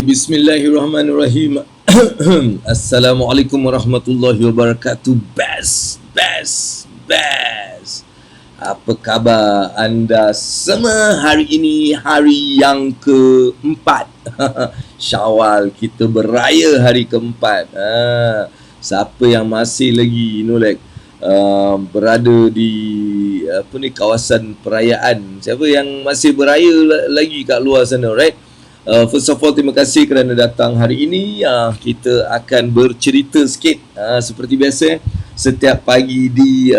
Bismillahirrahmanirrahim. Assalamualaikum warahmatullahi wabarakatuh. Best. Apa khabar anda semua hari ini? Hari yang keempat Syawal, kita beraya hari keempat. Siapa yang masih lagi berada di kawasan perayaan, siapa yang masih beraya lagi kat luar sana, right? First of all, terima kasih kerana datang hari ini. Kita akan bercerita sikit seperti biasa setiap pagi di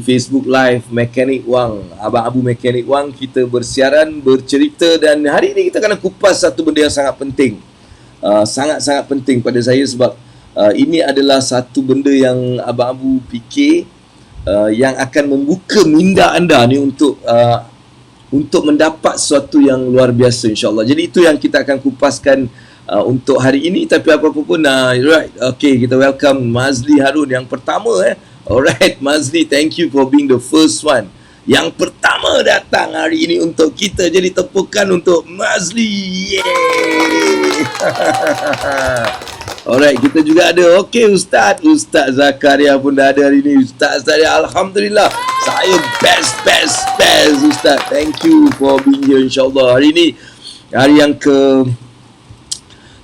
Facebook Live Mekanik Wang, Abang Abu Mekanik Wang. Kita bersiaran, bercerita, dan hari ini kita akan kupas satu benda yang sangat penting. Sangat-sangat penting pada saya sebab ini adalah satu benda yang Abang Abu fikir yang akan membuka minda anda ni untuk mendapat sesuatu yang luar biasa, insyaAllah. Jadi itu yang kita akan kupaskan untuk hari ini. Tapi apa-apa pun, right, okay, kita welcome Mazli Harun yang pertama. Alright, Mazli, thank you for being the first one yang pertama datang hari ini untuk kita. Jadi tepukan untuk Mazli. Yeay. Alright, kita juga ada, okay, Ustaz Zakaria pun dah ada hari ini. Ustaz saya, Alhamdulillah, saya best Ustaz. Thank you for being here, insyaAllah. Hari ini hari yang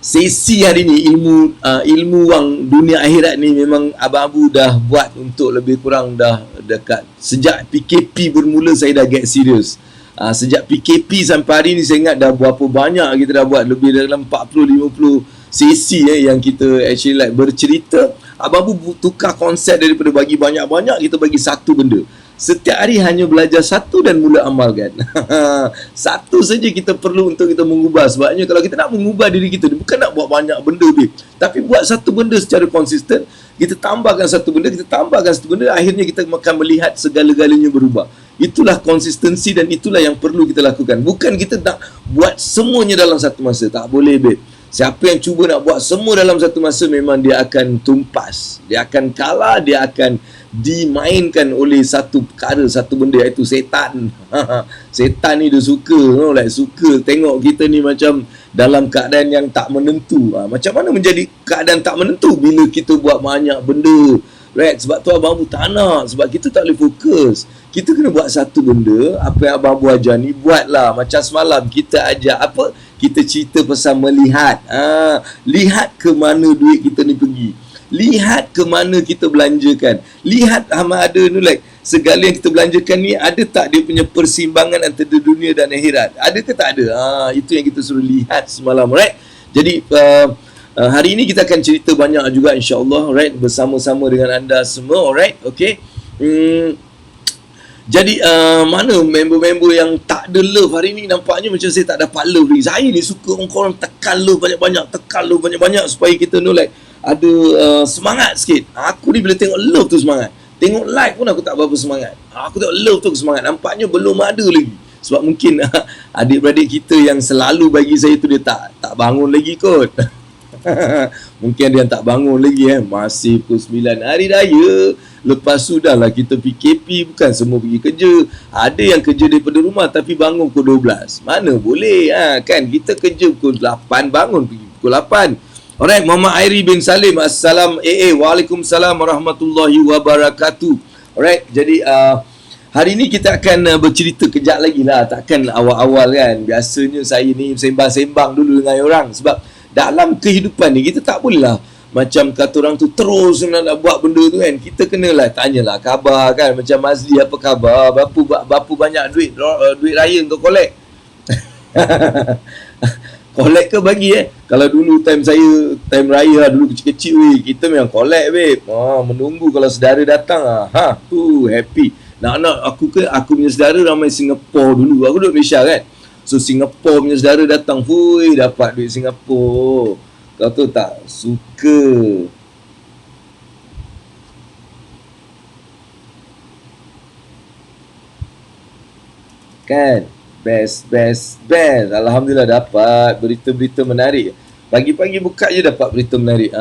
sesi hari ni ilmu wang dunia akhirat ni memang Abang Abu dah buat untuk lebih kurang dah dekat sejak PKP bermula. Saya dah get serious. Sejak PKP sampai hari ni saya ingat dah berapa banyak kita dah buat, lebih dalam 40-50 sesi yang kita actually bercerita. Abang Abu tukar konsep daripada bagi banyak-banyak, kita bagi satu benda. Setiap hari hanya belajar satu dan mula amalkan. Satu saja kita perlu untuk kita mengubah. Sebabnya kalau kita nak mengubah diri kita, bukan nak buat banyak benda, tapi buat satu benda secara konsisten. Kita tambahkan satu benda, akhirnya kita akan melihat segala-galanya berubah. Itulah konsistensi dan itulah yang perlu kita lakukan. Bukan kita nak buat semuanya dalam satu masa. Tak boleh, Siapa yang cuba nak buat semua dalam satu masa, memang dia akan tumpas, dia akan kalah, dia akan dimainkan oleh satu perkara, satu benda, iaitu setan. Setan ni dia suka tengok kita ni macam dalam keadaan yang tak menentu. Macam mana menjadi keadaan tak menentu bila kita buat banyak benda, right? Sebab tu Abang Abu tak nak, sebab kita tak boleh fokus. Kita kena buat satu benda. Apa yang Abang Abu ajar ni, buatlah. Macam semalam kita ajar apa? Kita cerita pasal melihat. Lihat ke mana duit kita ni pergi. Lihat ke mana kita belanjakan. Lihat ada segala yang kita belanjakan ni, ada tak dia punya persimbangan antara dunia dan akhirat? Ada ke tak ada? Itu yang kita suruh lihat semalam, right? Jadi Hari ini kita akan cerita banyak juga insya-Allah, alright, bersama-sama dengan anda semua, alright, okey. Jadi mana member-member yang tak ada love hari ni, nampaknya macam saya tak dapat love ni. Saya ni suka orang tekan love banyak-banyak supaya kita like ada semangat sikit. Aku ni bila tengok love tu semangat. Tengok like pun aku tak berapa semangat. Aku tengok love tu semangat. Nampaknya belum ada lagi. Sebab mungkin adik-beradik kita yang selalu bagi saya tu dia tak bangun lagi kot. Mungkin ada yang tak bangun lagi masih pukul 9 hari raya. Lepas sudahlah kita PKP, bukan semua pergi kerja. Ada yang kerja daripada rumah tapi bangun pukul 12. Mana boleh kan, kita kerja pukul 8, bangun pergi pukul 8. Alright, Muhammad Airi bin Salim. Assalamualaikum. Waalaikumsalam warahmatullahi wabarakatuh. Alright, jadi hari ni kita akan bercerita kejap lagi lah. Takkan awal-awal kan. Biasanya saya ni sembang-sembang dulu dengan orang. Sebab dalam kehidupan ni kita tak boleh lah macam kata orang tu terus nak buat benda tu kan. Kita kenalah tanyalah khabar kan. Macam Mazli, apa khabar? Berapa banyak duit raya kau collect? Collect ke bagi Kalau dulu time raya lah, dulu kecil-kecil kita memang collect babe. Menunggu kalau saudara datang tu happy. Nak aku punya saudara ramai Singapura dulu. Aku duduk Malaysia kan. So Singapura punya saudara datang, dapat duit Singapura. Kau tu tak suka. Kan? Best. Alhamdulillah dapat berita-berita menarik. Pagi-pagi buka je dapat berita menarik.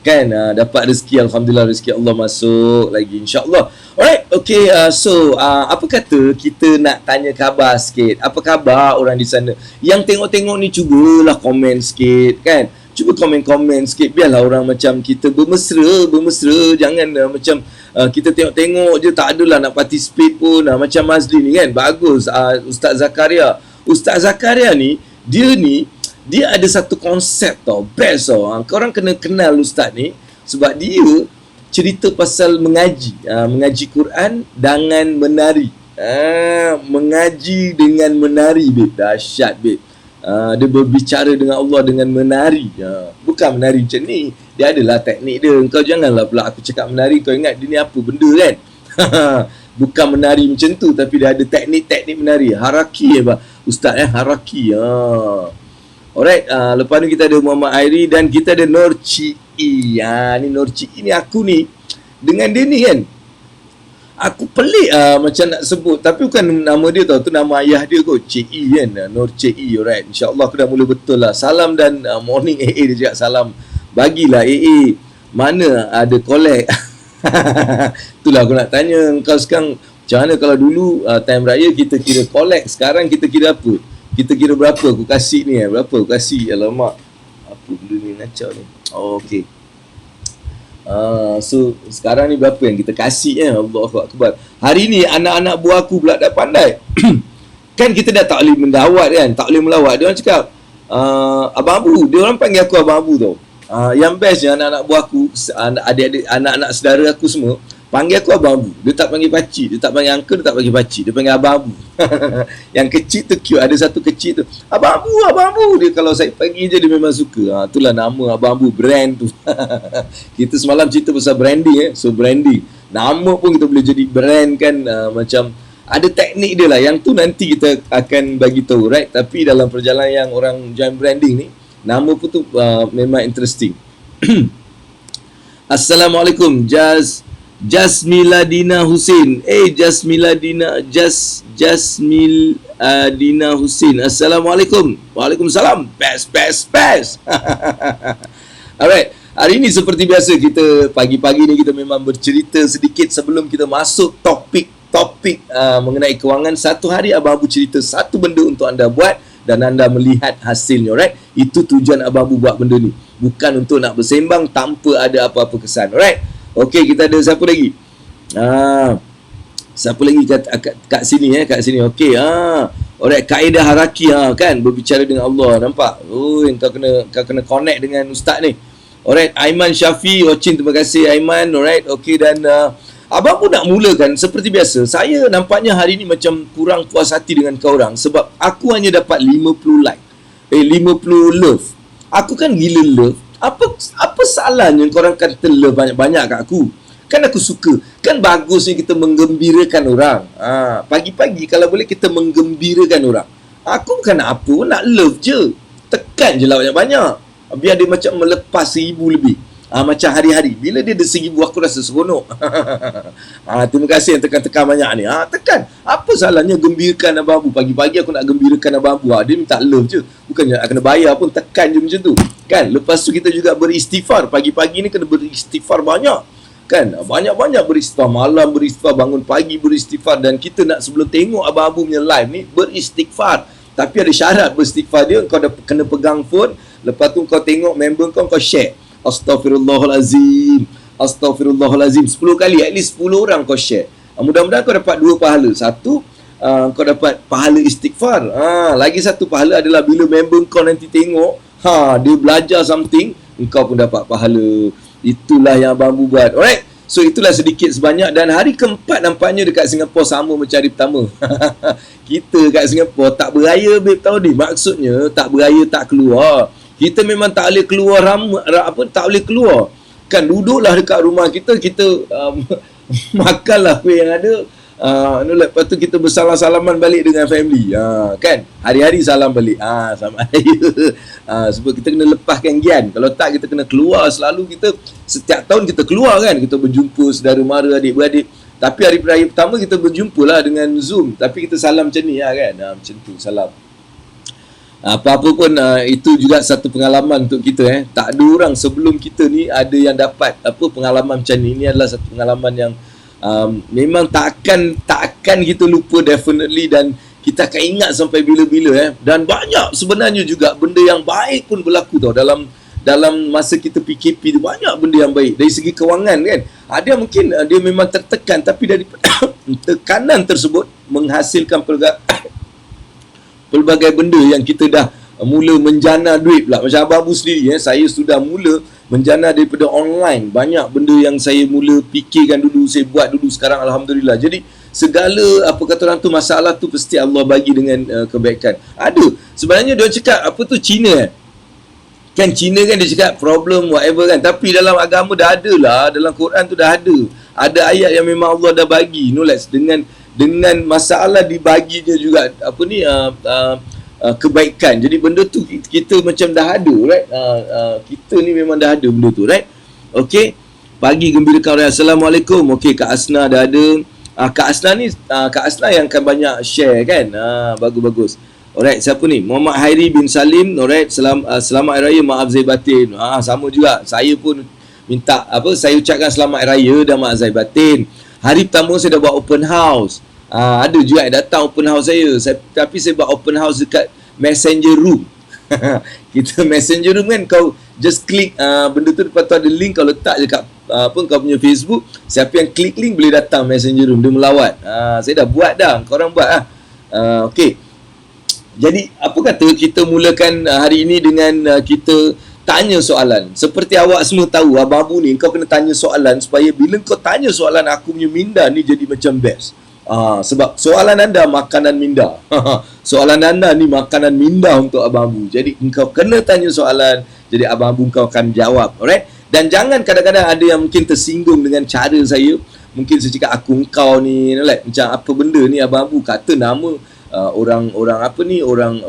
Kan, dapat rezeki. Alhamdulillah rezeki Allah masuk lagi, insyaAllah. Alright, okay. Apa kata kita nak tanya khabar sikit. Apa khabar orang di sana? Yang tengok-tengok ni cubalah komen sikit kan. Cuba komen-komen sikit. Biarlah orang macam kita bermesra. Jangan macam kita tengok-tengok je, tak adalah nak participate pun. Macam Mazli ni kan, bagus. Ustaz Zakaria ni, dia ada satu konsep tau, best tau. Korang kena kenal Ustaz ni sebab dia cerita pasal mengaji Quran dengan menari. Mengaji dengan menari babe, dahsyat babe. Dia berbicara dengan Allah dengan menari. Bukan menari macam ni, dia adalah teknik dia. Kau janganlah pula aku cakap menari kau ingat dia ni apa benda kan. Bukan menari macam tu, tapi dia ada teknik-teknik menari. Haraki Ustaz haraki. Alright, lepas ni kita ada Muhammad Airi dan kita ada Nur Ci'i. Ni Nur Ci'i ni, aku ni dengan dia ni kan, aku pelik macam nak sebut, tapi bukan nama dia tau, tu nama ayah dia kot, Ci'i kan, Nur Ci'i. Alright, insyaAllah aku dah mula betul lah. Salam dan morning AA dia cakap salam. Bagilah AA, mana ada collect. Itulah aku nak tanya kau sekarang, macam mana kalau dulu time raya kita kira collect, sekarang kita kira apa? Kita kira berapa aku kasih ni berapa aku kasih. Alamak, apa benda ni nacau ni. Okay. So sekarang ni berapa yang kita kasih Allahu Akbar. Hari ni anak-anak buah aku pula dah pandai. Kan kita dah tak boleh mendawat kan, tak boleh melawat. Dia orang cakap Abang Abu, dia orang panggil aku Abang Abu tau. Yang bestnya anak-anak buah aku, adik-adik, anak-anak saudara aku semua panggil aku Abang Abu. Dia tak panggil pakcik, dia tak panggil uncle, dia tak panggil pakcik, dia panggil Abang Abu. Yang kecil tu cute, ada satu kecil tu Abang Abu. Dia kalau saya panggil je dia memang suka. Itulah nama Abang Abu, brand tu. Kita semalam cerita pasal branding So branding, nama pun kita boleh jadi brand kan. Macam ada teknik dia lah. Yang tu nanti kita akan bagi tahu, right? Tapi dalam perjalanan yang orang join branding ni, nama pun tu memang interesting. Assalamualaikum Jasmiladina Husin. Jasmiladina Husin. Assalamualaikum. Waalaikumsalam. Best. Alright. Hari ini seperti biasa, kita pagi-pagi ni kita memang bercerita sedikit sebelum kita masuk topik mengenai kewangan. Satu hari Abang Abu cerita satu benda untuk anda buat dan anda melihat hasilnya, alright? Itu tujuan Abang Abu buat benda ni. Bukan untuk nak bersembang tanpa ada apa-apa kesan, alright? Okey, kita ada siapa lagi? Siapa lagi kat sini kat sini. Okey, alright, kaedah haraki kan, berbicara dengan Allah. Nampak? Kau kena connect dengan ustaz ni. Alright, Aiman Syafi watching, terima kasih Aiman. Alright, okey, dan abang pun nak mulakan seperti biasa. Saya nampaknya hari ni macam kurang puas hati dengan kau orang sebab aku hanya dapat 50 like. 50 love. Aku kan gila love. Apa salahnya korang kata love banyak-banyak kat aku? Kan aku suka. Kan bagusnya kita menggembirakan orang. Pagi-pagi kalau boleh kita menggembirakan orang. Aku bukan nak apa, nak love je. Tekan je lah banyak-banyak. Biar dia macam melepas 1,000 lebih. Macam hari-hari. Bila dia ada 1,000 aku rasa seronok. Terima kasih yang tekan-tekan banyak ni. Tekan. Apa salahnya gembirakan Abang Abu? Pagi-pagi aku nak gembirakan Abang Abu. Dia minta love je. Bukannya nak kena bayar pun. Tekan je macam tu. Kan? Lepas tu kita juga beristighfar. Pagi-pagi ni kena beristighfar banyak. Kan? Banyak-banyak beristighfar. Malam beristighfar. Bangun pagi beristighfar. Dan kita nak sebelum tengok Abang Abu punya live ni beristighfar. Tapi ada syarat beristighfar dia. Kau dah kena pegang phone. Lepas tu kau tengok member kau share. Astaghfirullahalazim. Astaghfirullahalazim 10 kali. At least 10 orang kau share. Mudah-mudahan kau dapat 2 pahala. Satu, kau dapat pahala istighfar. Lagi satu pahala adalah bila member kau nanti tengok, dia belajar something, engkau pun dapat pahala. Itulah yang Abang Abu buat. Alright. So itulah sedikit sebanyak. Dan hari keempat nampaknya dekat Singapura sama macam hari pertama. Kita kat Singapura tak beraya babe tahu ni. Maksudnya tak beraya tak keluar. Kita memang tak boleh keluar tak boleh keluar. Kan duduklah dekat rumah kita makanlah kuih yang ada. Lepas tu kita bersalam-salaman balik dengan family. Kan? Hari-hari salam balik. Selamat raya. Sebab kita kena lepaskan gian. Kalau tak kita kena keluar selalu. Kita setiap tahun kita keluar kan. Kita berjumpa saudara mara, adik-beradik. Tapi hari raya pertama kita berjumpa lah dengan Zoom. Tapi kita salam macam ni lah kan. Macam tu salam. Apa-apa pun itu juga satu pengalaman untuk kita. Tak ada orang sebelum kita ni ada yang dapat pengalaman macam ni. Ini adalah satu pengalaman yang memang takkan kita lupa definitely, dan kita akan ingat sampai bila-bila. Dan banyak sebenarnya juga benda yang baik pun berlaku tau dalam masa kita PKP tu. Banyak benda yang baik dari segi kewangan kan. Ada mungkin dia memang tertekan, tapi dari tekanan tersebut menghasilkan pelbagai benda yang kita dah mula menjana duit pula. Macam Abang Abu sendiri, saya sudah mula menjana daripada online. Banyak benda yang saya mula fikirkan dulu, saya buat dulu, sekarang Alhamdulillah. Jadi segala apa kata orang tu, masalah tu pasti Allah bagi dengan kebaikan. Ada. Sebenarnya dia cakap apa tu, Cina kan Cina kan dia cakap problem whatever kan. Tapi dalam agama dah ada lah. Dalam Quran tu dah ada. Ada ayat yang memang Allah dah bagi. Dengan masalah dibaginya juga kebaikan. Jadi benda tu kita macam dah ada, right? Kita ni memang dah ada benda tu, right? Okay. Pagi gembirakan raya. Assalamualaikum. Okay, Kak Asna dah ada. Kak Asna ni Kak Asna yang akan banyak share kan. Bagus-bagus. Alright, siapa ni? Muhammad Hairi bin Salim. Alright, selamat Hari Raya, maaf Zahir Batin. Sama juga. Saya pun minta saya ucapkan selamat Hari Raya dan maaf Zahir Batin. Hari pertama saya dah buat open house. Ada juga yang datang open house tapi saya buat open house dekat messenger room. Kita messenger room kan, kau just klik benda tu, lepas tu ada link, kau letak je kat kau punya Facebook. Siapa yang klik link boleh datang messenger room, dia melawat. Saya dah buat dah, korang buat lah. Okay. Jadi apa kata kita mulakan hari ini dengan kita tanya soalan. Seperti awak semua tahu, Abang Abu ni kau kena tanya soalan supaya bila kau tanya soalan, aku punya minda ni jadi macam best. Sebab soalan anda makanan minda. Soalan anda ni makanan minda untuk Abang Abu. Jadi engkau kena tanya soalan, jadi Abang Abu kau akan jawab. Alright? Dan jangan kadang-kadang ada yang mungkin tersinggung dengan cara saya. Mungkin saya cakap aku engkau ni, like, macam apa benda ni Abang Abu kata nama orang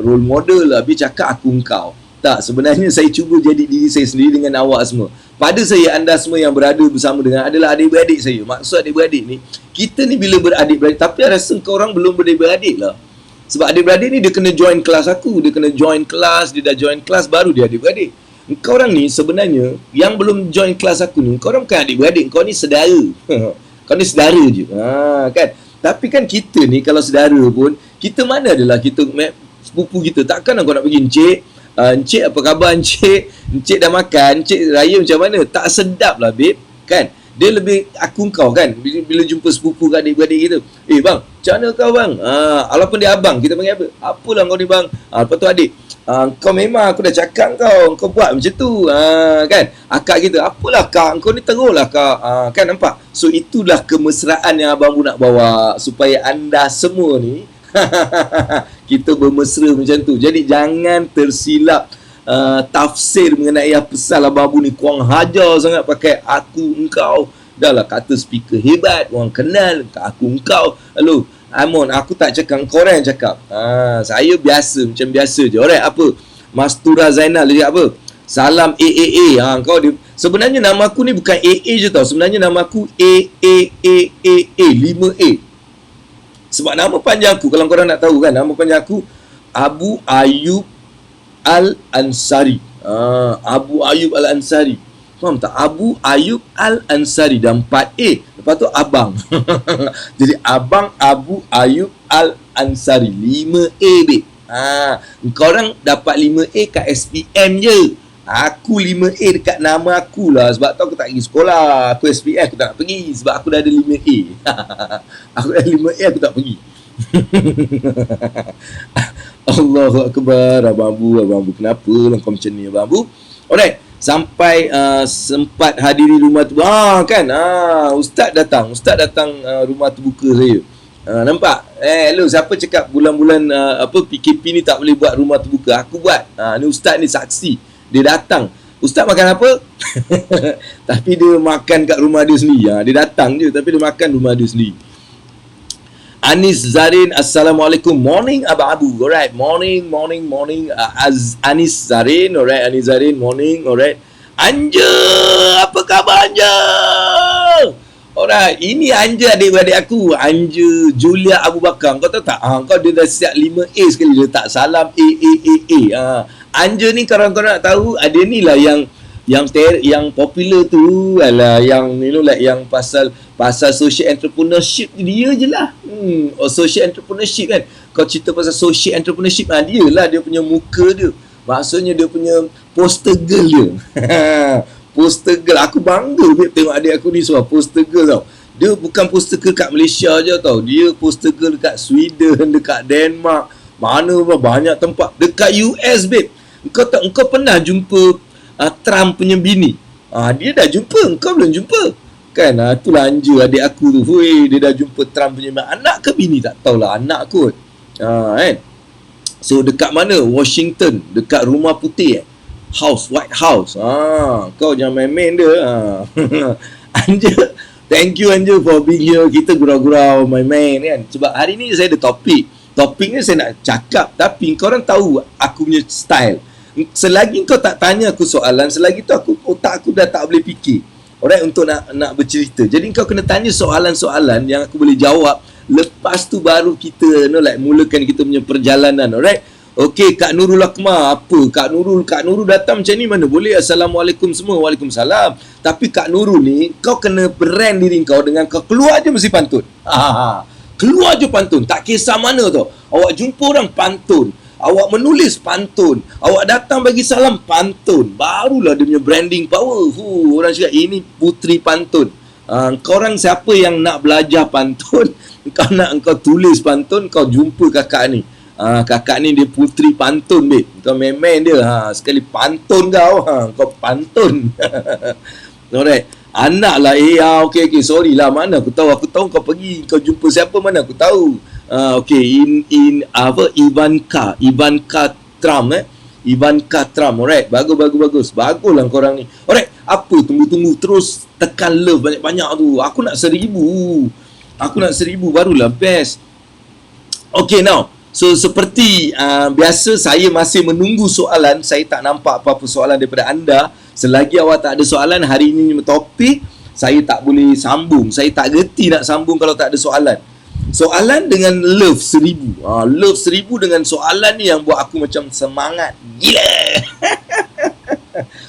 role model lah, habis cakap aku engkau. Tak, sebenarnya saya cuba jadi diri saya sendiri dengan awak semua. Pada saya, anda semua yang berada bersama dengan adalah adik-beradik saya. Maksud adik-beradik ni, kita ni bila beradik-beradik, tapi rasa korang belum beradik-beradik lah. Sebab adik-beradik ni dia kena join kelas aku, dia kena join kelas, dia dah join kelas baru dia adik-beradik. Kau orang ni sebenarnya yang belum join kelas aku ni, kau orang bukan adik-beradik, kau ni saudara. Kau ni saudara je. Kan? Tapi kan kita ni kalau saudara pun, kita mana adalah kita sepupu kita. Takkan kau nak pergi Encik apa khabar Encik? Encik dah makan? Encik raya macam mana? Tak sedap lah babe. Kan? Dia lebih aku kau kan. Bila jumpa sepupu kat adik-beradik kita. Bang, macam mana kau bang? Walaupun dia abang, kita panggil apa? Apalah kau ni bang? Lepas tu adik. Kau memang aku dah cakap kau buat macam tu. Kan? Akak kita, apalah kak, kau ni teruk lah kak. Kan nampak? So itulah kemesraan yang Abang Bu nak bawa. Supaya anda semua ni kita bermesra macam tu. Jadi jangan tersilap tafsir mengenai apa pasal abang-abu ni kurang hajar sangat pakai aku engkau. Dah lah kata speaker hebat, orang kenal aku engkau. Lalu Amon, aku tak cakap, kau orang yang cakap. Saya biasa, macam biasa je. Alright, apa? Mastura Zainal dia cakap apa? Salam AAA. Kau dia, sebenarnya nama aku ni bukan AA je tau. Sebenarnya nama aku AAAAA 5A. Sebab nama panjang aku, kalau korang nak tahu kan, nama panjang aku Abu Ayub Al-Ansari. Abu Ayub Al-Ansari. Faham tak? Abu Ayub Al-Ansari dan 4A. Lepas tu abang. Jadi abang Abu Ayub Al-Ansari. 5A, babe. Korang dapat 5A kat SPM je. Aku 5A dekat nama aku lah. Sebab tu aku tak pergi sekolah. Aku SPM aku tak nak pergi. Sebab aku dah ada 5A. Aku dah 5A aku tak pergi. Allahu Akbar. Abang Abu. Kenapa lah kau macam ni, Abang Abu? Alright. Sampai sempat hadiri rumah tu. Kan? Ustaz datang rumah terbuka saya. Nampak? Hello, siapa cakap bulan-bulan PKP ni tak boleh buat rumah terbuka? Aku buat. Ni ustaz ni saksi. Dia datang. Ustaz makan apa? Tapi dia makan kat rumah dia sendiri. Dia datang je tapi dia makan rumah dia sendiri. Anis Zarin, Assalamualaikum. Morning Abang Abu. Alright, morning. Anis Zarin, alright. Anis Zarin, morning, alright. Anja, apa khabar Anja? Alright, ini Anja adik-beradik aku. Anja Julia Abu Bakar. Kau tahu tak? Kau dia dah siap 5A sekali. Dia tak salam A. Anja ni korang-korang nak tahu, ada ni lah yang popular tu adalah yang like yang pasal social entrepreneurship, dia je lah. Social entrepreneurship kan. Kau cerita pasal social entrepreneurship, dia lah, dia punya muka dia. Maksudnya dia punya poster girl dia. Poster girl. Aku bangga tengok adik aku ni semua poster girl tau. Dia bukan poster girl kat Malaysia je tau. Dia poster girl dekat Sweden, dekat Denmark, mana banyak tempat. Dekat US, babe. Engkau pernah jumpa Trump punya bini? Dia dah jumpa, engkau belum jumpa. Kan? Itulah Anja adik aku tu. Dia dah jumpa Trump punya anak ke bini? Tak tahulah, anak kot. Kan? So dekat mana? Washington, dekat Rumah Putih. White House. Kau jangan main-main dia. Anja, thank you Anja for being here. Kita gurau-gurau main-main kan. Sebab hari ni saya ada topik. Topiknya saya nak cakap, tapi korang tahu aku punya style. Selagi kau tak tanya aku soalan, selagi tu otak aku dah tak boleh fikir. Alright, untuk nak bercerita. Jadi kau kena tanya soalan-soalan yang aku boleh jawab. Lepas tu baru kita mulakan kita punya perjalanan. Alright. Okey, Kak Nurul Akmal. Apa? Kak Nurul datang macam ni mana boleh? Assalamualaikum semua. Waalaikumsalam. Tapi Kak Nurul ni, kau kena brand diri kau dengan kau keluar je mesti pantun. Keluar je pantun. Tak kisah mana tau. Awak jumpa orang pantun. Awak menulis pantun. Awak datang bagi salam pantun. Barulah dia punya branding power. Orang cakap ini puteri pantun. Korang siapa yang nak belajar pantun, kau tulis pantun, kau jumpa kakak ni. Kakak ni dia puteri pantun, babe. Kau main-main dia. Sekali pantun kau. Kau pantun. Alright. Anak lah. Okay. Sorry lah. Mana aku tahu kau pergi. Kau jumpa siapa, mana aku tahu. Okay. Ivanka Trump. Ivanka Trump. Alright. Bagus. Baguslah korang ni. Alright. Apa? Tunggu terus tekan love banyak-banyak tu. Aku nak 1,000. Barulah best. Okay, now. So seperti biasa, saya masih menunggu soalan. Saya tak nampak apa-apa soalan daripada anda. Selagi awak tak ada soalan, hari ini topik, saya tak boleh sambung. Saya tak gerti nak sambung kalau tak ada soalan. Soalan dengan love 1,000. Love 1,000 dengan soalan ni yang buat aku macam semangat gila.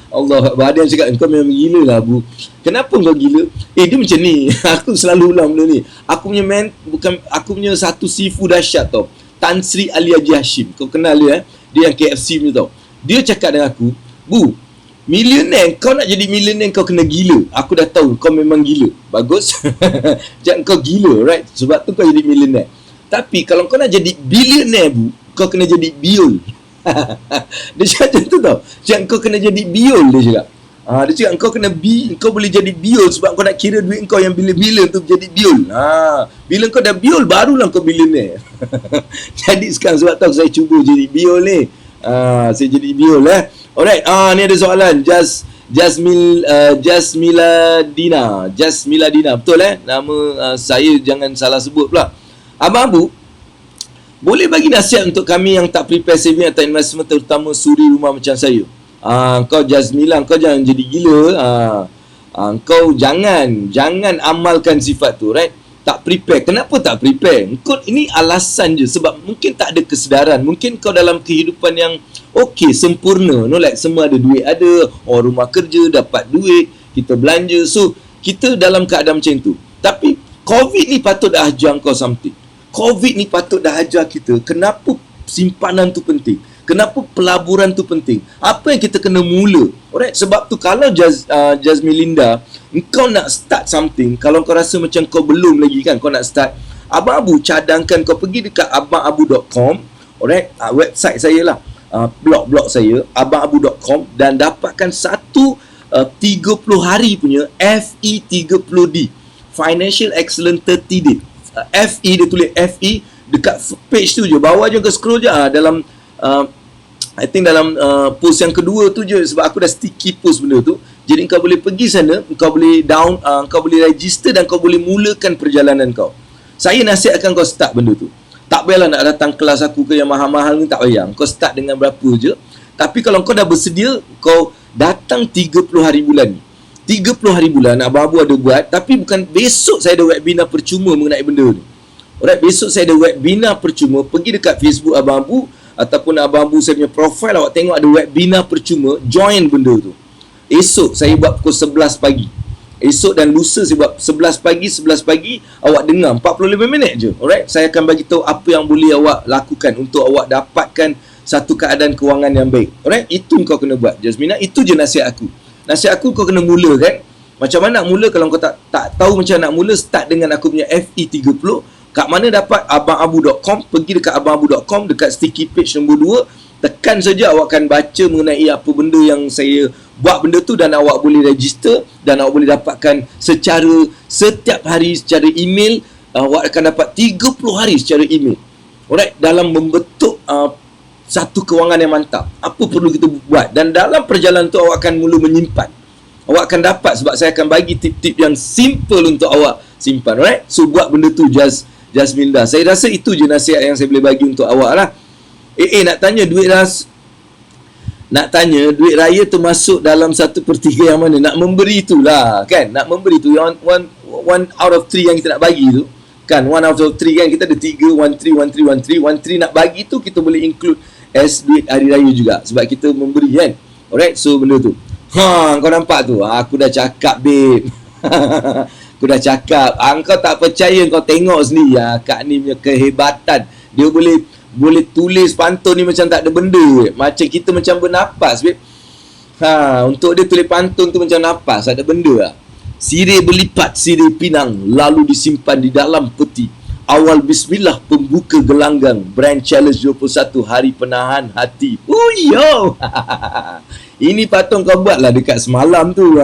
Allah, ada yang cakap kau memang gila lah Bu. Kenapa kau gila? Dia macam ni. Aku selalu ulang benda ni. Aku punya satu sifu dahsyat tau. Tan Sri Ali Haji Hashim. Kau kenal dia Dia yang KFC punya tau. Dia cakap dengan aku, Bu, millionaire, kau nak jadi millionaire kau kena gila. Aku dah tahu kau memang gila. Bagus. Jangan kau gila, right? Sebab tu kau jadi millionaire. Tapi kalau kau nak jadi billionaire, Bu, kau kena jadi biol. Dia cakap macam tu tau. Jangan kau kena jadi biol, dia cakap. Dia cakap kau boleh jadi biol sebab kau nak kira duit kau yang bila-bila tu jadi biol. Bila kau dah biol, barulah kau billionaire. Jadi sekarang sebab tu saya cuba jadi biol ni. Saya jadi biol Alright, ni ada soalan. Jasmila Dina. Betul nama saya jangan salah sebut pula. Abang Abu, boleh bagi nasihat untuk kami yang tak prepare saving atau investment, terutama suri rumah macam saya? Kau Jasmila, kau jangan jadi gila. Kau jangan amalkan sifat tu, right? Tak prepare. Kenapa tak prepare? Kau ini alasan je, sebab mungkin tak ada kesedaran. Mungkin kau dalam kehidupan yang okey, sempurna, like semua ada duit, ada orang rumah kerja, dapat duit, kita belanja. So kita dalam keadaan macam tu. Tapi COVID ni patut dah ajar kau something. COVID ni patut dah ajar kita kenapa simpanan tu penting, kenapa pelaburan tu penting, apa yang kita kena mula. Alright, sebab tu kalau Jasmilinda, kau nak start something, kalau kau rasa macam kau belum lagi kan, kau nak start, Abang Abu cadangkan kau pergi dekat abangabu.com. Alright, website saya lah, blog saya abangabu.com, dan dapatkan satu 30 hari punya FE30D, Financial Excellence 30 Day. FE, dia tulis FE dekat page tu je, bawah je, kau scroll je dalam I think dalam post yang kedua tu je, sebab aku dah sticky post benda tu. Jadi kau boleh pergi sana, kau boleh kau boleh register dan kau boleh mulakan perjalanan kau. Saya nasihatkan kau start benda tu. Tak payahlah nak datang kelas aku ke yang mahal-mahal ni, tak payah. Kau start dengan berapa je. Tapi kalau kau dah bersedia, kau datang 30 hari bulan ni. 30 hari bulan Abang Abu ada buat, tapi bukan besok saya ada webinar percuma mengenai benda ni. Alright, besok saya ada webinar percuma. Pergi dekat Facebook Abang Abu ataupun Abang Abu saya punya profile, awak tengok ada webinar percuma, join benda tu. Esok saya buat pukul 11 pagi. Esok dan lusa saya buat 11 pagi, awak dengar 45 minit je. Alright, saya akan bagi tahu apa yang boleh awak lakukan untuk awak dapatkan satu keadaan kewangan yang baik. Alright, itu kau kena buat, Jasmina. Itu je nasihat aku. Nasihat aku, kau kena mula kan. Macam mana nak mula? Kalau kau tak tahu macam nak mula, start dengan aku punya FE30. Kat mana dapat? abangabu.com. Pergi dekat abangabu.com, dekat sticky page nombor 2. Tekan saja, awak akan baca mengenai apa benda yang saya buat benda tu, dan awak boleh register dan awak boleh dapatkan secara setiap hari secara email. Awak akan dapat 30 hari secara email. Alright, dalam membentuk satu kewangan yang mantap. Apa perlu kita buat? Dan dalam perjalanan tu awak akan mula menyimpan. Awak akan dapat, sebab saya akan bagi tip-tip yang simple untuk awak simpan. Alright? So buat benda tu, Jasminda. Saya rasa itu je nasihat yang saya boleh bagi untuk awak lah. Nak tanya duit raya termasuk dalam 1/3 yang mana? Nak memberi tu lah kan. Nak memberi tu, one out of 3 yang kita nak bagi tu kan, 1 out of 3 kan, kita ada 3, 1/3 nak bagi tu, kita boleh include as duit hari raya juga, sebab kita memberi kan. Alright, so benda tu. Kau nampak tu, aku dah cakap babe. Aku dah cakap. Kau tak percaya, kau tengok sendiri. Kak ni punya kehebatan. Dia boleh tulis pantun ni macam tak ada benda, babe. Macam kita macam bernafas, babe. Untuk dia tulis pantun tu macam nafas, ada benda lah. Sirih berlipat, sirih pinang, lalu disimpan di dalam peti. Awal bismillah, pembuka gelanggang. Brand Challenge 21, hari penahan hati. Yo. Ini patut kau buat lah dekat semalam tu.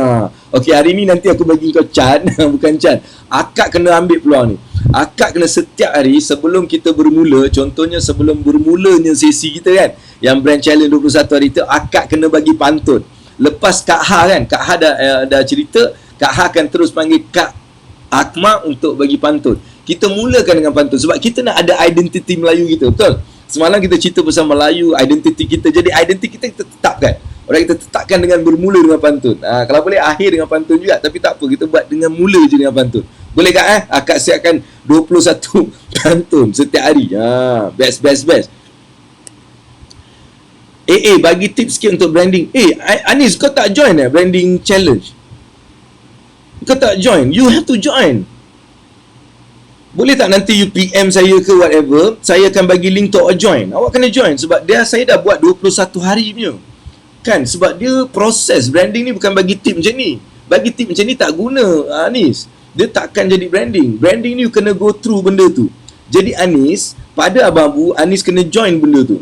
Okey, hari ni nanti aku bagi kau chat. Bukan chat, akak kena ambil peluang ni. Akak kena setiap hari sebelum kita bermula, contohnya sebelum bermulanya sesi kita kan, yang Brand Challenge 21 hari tu, akak kena bagi pantun. Lepas Kak Ha kan, Kak Ha dah cerita, Kak Ha akan terus panggil Kak Akmal untuk bagi pantun. Kita mulakan dengan pantun sebab kita nak ada identiti Melayu kita, betul? Semalam kita cerita pasal Melayu, identiti kita. Jadi identiti kita tetapkan. Orang kita tetapkan dengan bermula dengan pantun. Kalau boleh akhir dengan pantun juga, tapi tak apa, kita buat dengan mula je dengan pantun. Boleh tak Akak siapkan 21 pantun setiap hari. Best. Bagi tips sikit untuk branding. Anis, kau tak join branding challenge? Kau tak join? You have to join. Boleh tak nanti you PM saya ke whatever, saya akan bagi link untuk awak join. Awak kena join sebab saya dah buat 21 hari punya. Kan, sebab dia proses branding ni bukan bagi tip macam ni. Bagi tip macam ni tak guna, Anis. Dia takkan jadi branding. Branding ni you kena go through benda tu. Jadi Anis, pada Abang Abu, Anis kena join benda tu.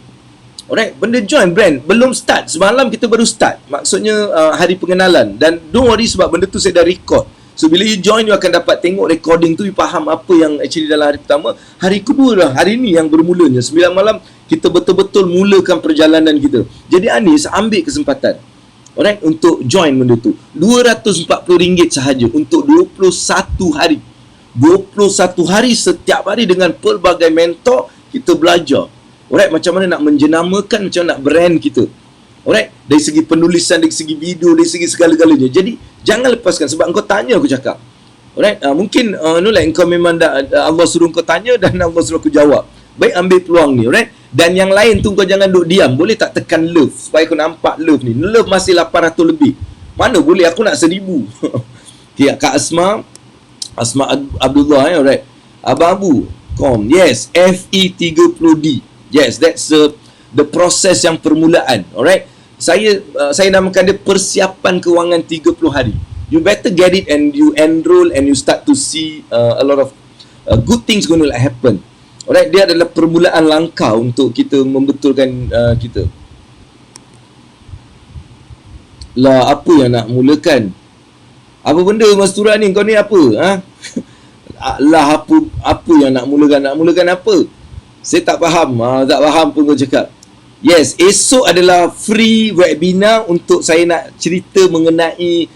Alright, benda join brand belum start. Semalam kita baru start. Maksudnya hari pengenalan. Dan don't worry sebab benda tu saya dah record. So bila you join, you akan dapat tengok recording tu, you faham apa yang actually dalam hari pertama. Hari kedua lah, hari ni yang bermulanya 9 malam kita betul-betul mulakan perjalanan kita. Jadi Anis ambil kesempatan, alright, untuk join benda tu. RM240 sahaja untuk 21 hari. 21 hari setiap hari dengan pelbagai mentor kita belajar. Alright, macam mana nak menjenamakan, macam mana nak brand kita. Alright, dari segi penulisan, dari segi video, dari segi segala-galanya. Jadi jangan lepaskan, sebab engkau tanya aku cakap. Alright, mungkin engkau memang Allah suruh kau tanya dan Allah suruh aku jawab. Baik, ambil peluang ni, alright. Dan yang lain tu kau jangan duduk diam. Boleh tak tekan love supaya kau nampak love ni. Love masih 800 lebih. Mana boleh, aku nak 1000. Okay, Kak Asma Abdullah, alright. Abang Abu, yes, FE30D. Yes, that's the process yang permulaan, alright. Saya namakan dia persiapan kewangan 30 hari. You better get it and you enroll and you start to see a lot of good things going to happen. Alright, dia adalah permulaan langkah untuk kita membetulkan kita. Lah, apa yang nak mulakan? Apa benda Mastura ni? Kau ni apa? Ha? Lah, apa yang nak mulakan? Nak mulakan apa? Saya tak faham. Tak faham pun kau cakap. Yes, esok adalah free webinar untuk saya nak cerita mengenai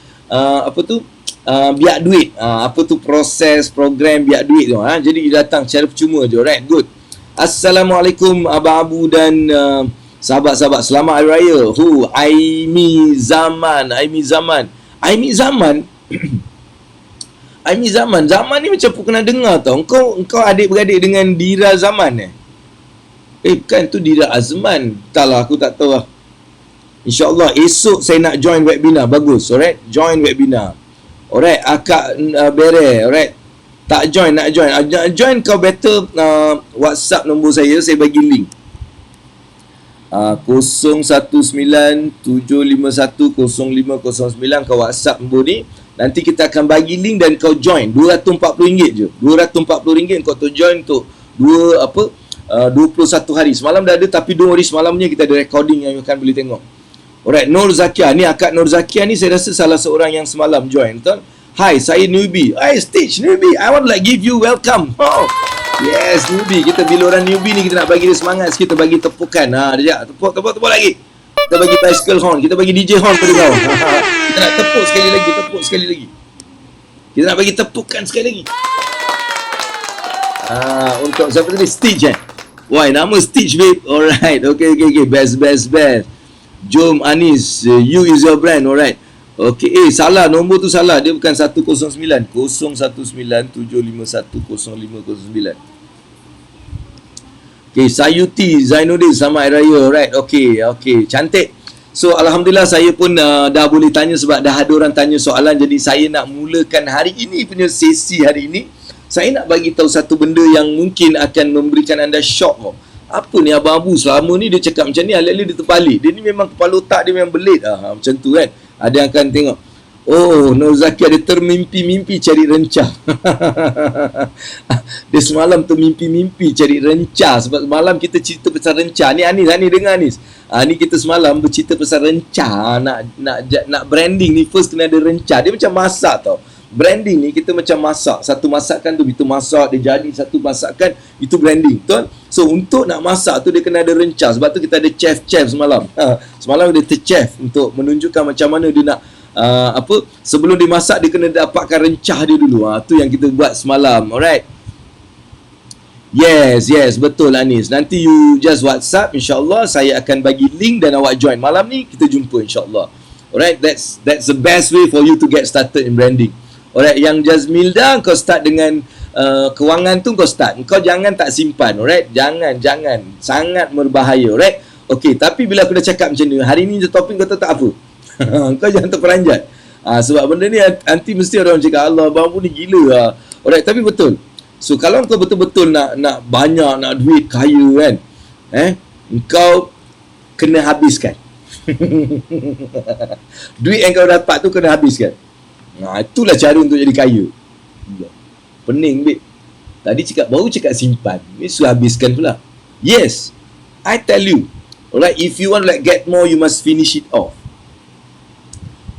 biak duit. Apa tu proses program biak duit tu. Jadi datang secara percuma je. Alright, good. Assalamualaikum Abang Abu dan sahabat-sahabat. Selamat Hari Raya. Aimi Zaman. Zaman ni macam pun kena dengar tau. Engkau adik-beradik dengan Dira Zaman bukan, tu Dira Azman. Entahlah, aku tak tahu lah. InsyaAllah esok saya nak join webinar. Bagus, alright. Join webinar. Alright, Akak Bere, alright. Tak join, nak join. Join kau better WhatsApp nombor saya bagi link. 0197510509 kau WhatsApp nombor ni. Nanti kita akan bagi link dan kau join. RM240 je. RM240 kau tu join untuk 21 hari. Semalam dah ada, tapi 2 hari semalamnya kita ada recording yang you akan boleh tengok. Alright, Nur Zakia ni, Akak Nur Zakia ni saya rasa salah seorang yang semalam join, betul? Hi, saya newbie. Hi, Stitch newbie. I want to give you welcome. Yes, newbie. Kita bila orang newbie ni kita nak bagi dia semangat sikit, kita bagi tepukan. Dia tepuk lagi. Kita bagi bicycle horn, kita bagi DJ horn pada kau. Kita nak tepuk sekali lagi. Kita nak bagi tepukan sekali lagi. Untuk siapa tadi? Stitch Why, nama Stitch, babe. Alright, okay. Best. Jom Anis, you is your brand, alright. Okay, salah, nombor tu salah. Dia bukan 109 019-751-0509. Okay, Sayuti Zainuddin, selamat Hari Raya, alright. Okay, cantik. So, Alhamdulillah saya pun dah boleh tanya sebab dah ada orang tanya soalan. Jadi, saya nak mulakan hari ini punya sesi hari ini. Saya nak bagi tahu satu benda yang mungkin akan memberikan anda shock. Apa ni Abang Abu selama ni dia cakap macam ni, alih-alih dia terbalik. Dia ni memang kepala otak dia memang belit. Macam tu kan. Ada yang akan tengok, Nur Zaki ada termimpi-mimpi cari rencah. Dia semalam termimpi-mimpi cari rencah. Sebab semalam kita cerita pasal rencah. Ni Anis, dengar Anis. Ni kita semalam bercerita pasal rencah. Nak branding ni first kena ada rencah. Dia macam masak tau. Branding ni kita macam masak. Satu masakan tu, itu masak, dia jadi satu masakan, itu branding, betul? So untuk nak masak tu dia kena ada rencah. Sebab tu kita ada chef semalam. Semalam dia chef untuk menunjukkan macam mana dia nak sebelum dia masak dia kena dapatkan rencah dia dulu. Tu yang kita buat semalam. Alright. Yes, betul Anis. Nanti you just WhatsApp, insyaAllah saya akan bagi link dan awak join. Malam ni kita jumpa insyaAllah. Alright, that's the best way for you to get started in branding. Alright, yang Jazmilda, kau start dengan kewangan tu kau start. Kau jangan tak simpan, alright? Jangan. Sangat berbahaya, alright? Okay, tapi bila aku dah cakap macam ni, hari ni je topik kau tahu tak apa? Kau jangan terperanjat. Sebab benda ni nanti mesti orang cakap, Allah, Abang Abu ni gila lah. Alright, tapi betul. So, kalau kau betul-betul nak banyak, nak duit, kaya kan? Kau kena habiskan. Duit yang kau dapat tu kena habiskan. Itulah cara untuk jadi kaya. Pening, babe. Tadi baru cakap simpan. Ni suruh habiskan pula. Yes, I tell you. Alright, if you want to get more, you must finish it off.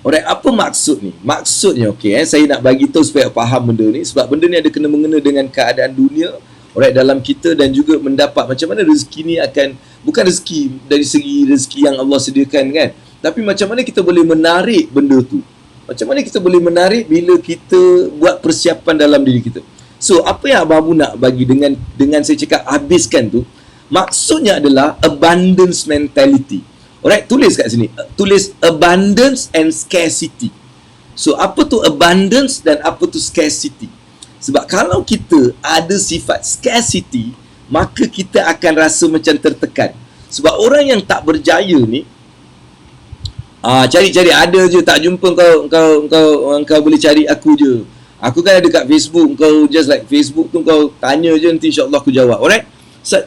Alright, apa maksud ni? Maksudnya saya nak bagi tahu supaya faham benda ni, sebab benda ni ada kena mengena dengan keadaan dunia, alright, dalam kita, dan juga mendapat macam mana rezeki ni akan, bukan rezeki dari segi rezeki yang Allah sediakan kan, tapi macam mana kita boleh menarik benda tu. Macam mana kita boleh menarik bila kita buat persiapan dalam diri kita. So, apa yang Abang Abu nak bagi dengan saya cakap habiskan tu, maksudnya adalah abundance mentality. Alright, tulis kat sini. Tulis abundance and scarcity. So, apa tu abundance dan apa tu scarcity? Sebab kalau kita ada sifat scarcity, maka kita akan rasa macam tertekan. Sebab orang yang tak berjaya ni, cari-cari ada je, tak jumpa kau boleh cari aku je. Aku kan ada kat Facebook, kau just like Facebook tu kau tanya je, nanti insya-Allah aku jawab. Alright?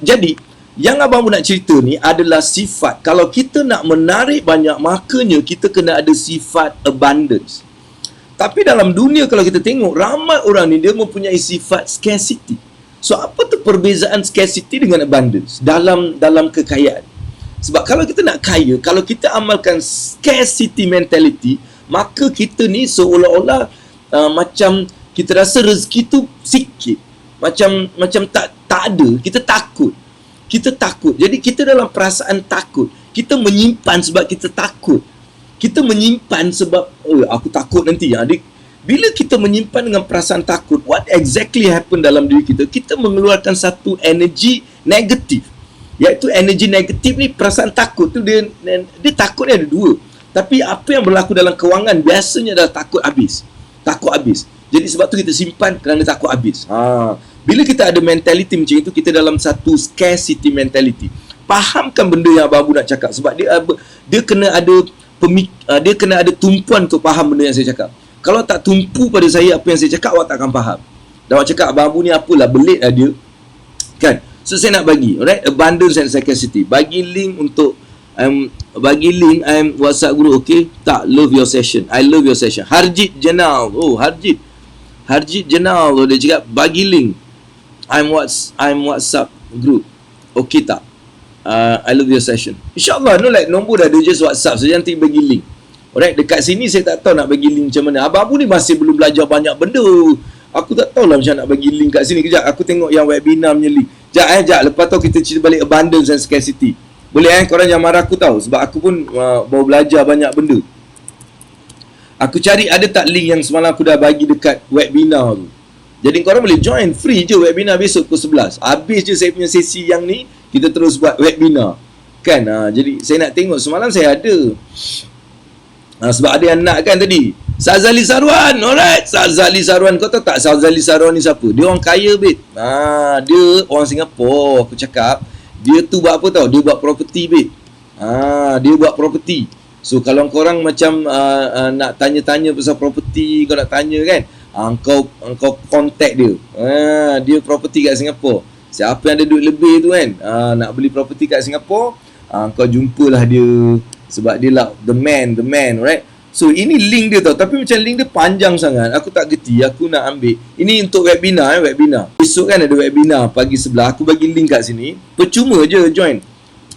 Jadi, yang Abang Abu nak cerita ni adalah sifat. Kalau kita nak menarik banyak, makanya kita kena ada sifat abundance. Tapi dalam dunia kalau kita tengok, ramai orang ni dia mempunyai sifat scarcity. So, apa tu perbezaan scarcity dengan abundance dalam kekayaan? Sebab kalau kita nak kaya, kalau kita amalkan scarcity mentality, maka kita ni seolah-olah macam kita rasa rezeki tu sikit. Macam tak ada, kita takut. Jadi kita dalam perasaan takut. Kita menyimpan sebab kita takut. Kita menyimpan sebab aku takut nanti. Bila kita menyimpan dengan perasaan takut, what exactly happen dalam diri kita? Kita mengeluarkan satu energi negatif. Iaitu energi negatif ni, perasaan takut tu dia takut ni ada dua. Tapi apa yang berlaku dalam kewangan biasanya adalah takut habis. Jadi sebab tu kita simpan kerana takut habis. Bila kita ada mentality macam itu, kita dalam satu scarcity mentality. Fahamkan benda yang Abang Abu nak cakap, sebab dia kena ada tumpuan untuk faham benda yang saya cakap. Kalau tak tumpu pada saya apa yang saya cakap, awak tak akan faham. Dan awak cakap Abang Abu ni apalah, belit lah dia. Kan? So saya nak bagi, alright, abundance and scarcity. Bagi link WhatsApp guru, okay? Tak, love your session. I love your session. Harjit Jenal. Harjit Jenal dia cakap bagi link. I'm WhatsApp group. Okay tak? I love your session. InsyaAllah, nombor dah ada, just WhatsApp saja, nanti bagi link. Alright, dekat sini saya tak tahu nak bagi link macam mana. Abang Abu ni masih belum belajar banyak benda. Aku tak tahulah macam nak bagi link kat sini. Kejap, aku tengok yang webinar punya link. Sekejap, lepas tu kita cerita balik abundance and scarcity. Boleh korang jangan marah aku tahu, sebab aku pun baru belajar banyak benda. Aku cari ada tak link yang semalam aku dah bagi dekat webinar tu. Jadi korang boleh join free je webinar besok pukul 11. Habis je saya punya sesi yang ni, kita terus buat webinar. Kan? Jadi saya nak tengok, semalam saya ada. Sebab ada yang nak kan tadi. Sazali Sarwan, alright. Sazali Sarwan, kau tahu tak Sazali Sarwan ni siapa? Dia orang kaya, babe. Dia orang Singapura, aku cakap. Dia tu buat apa tau? Dia buat property, babe. Dia buat property. So kalau korang macam nak tanya-tanya pasal property, kau nak tanya kan, kau contact dia. Dia property kat Singapura. Siapa yang ada duit lebih tu kan, nak beli property kat Singapura, kau jumpalah dia. Sebab dia lah the man, right? So ini link dia tau, tapi macam link dia panjang sangat, aku tak gerti, aku nak ambil. Ini untuk webinar. Besok kan ada webinar pagi sebelah, aku bagi link kat sini. Percuma je join.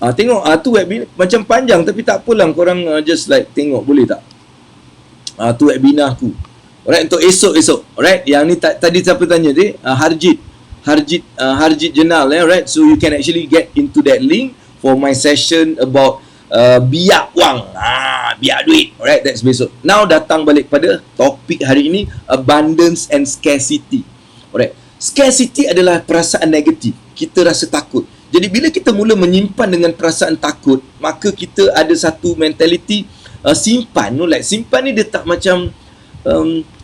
Tengok tu webinar macam panjang, tapi tak apalah, korang just like tengok, boleh tak? Tu webinar aku. Alright, untuk esok. Alright, yang ni tadi siapa tanya dia? Harjit Jenal, right? So you can actually get into that link for my session about biak wang, biak duit. Alright, that's besok. Now datang balik pada topik hari ini, abundance and scarcity. Alright, scarcity adalah perasaan negatif. Kita rasa takut. Jadi bila kita mula menyimpan dengan perasaan takut, maka kita ada satu mentality simpan. Simpan ni dia tak macam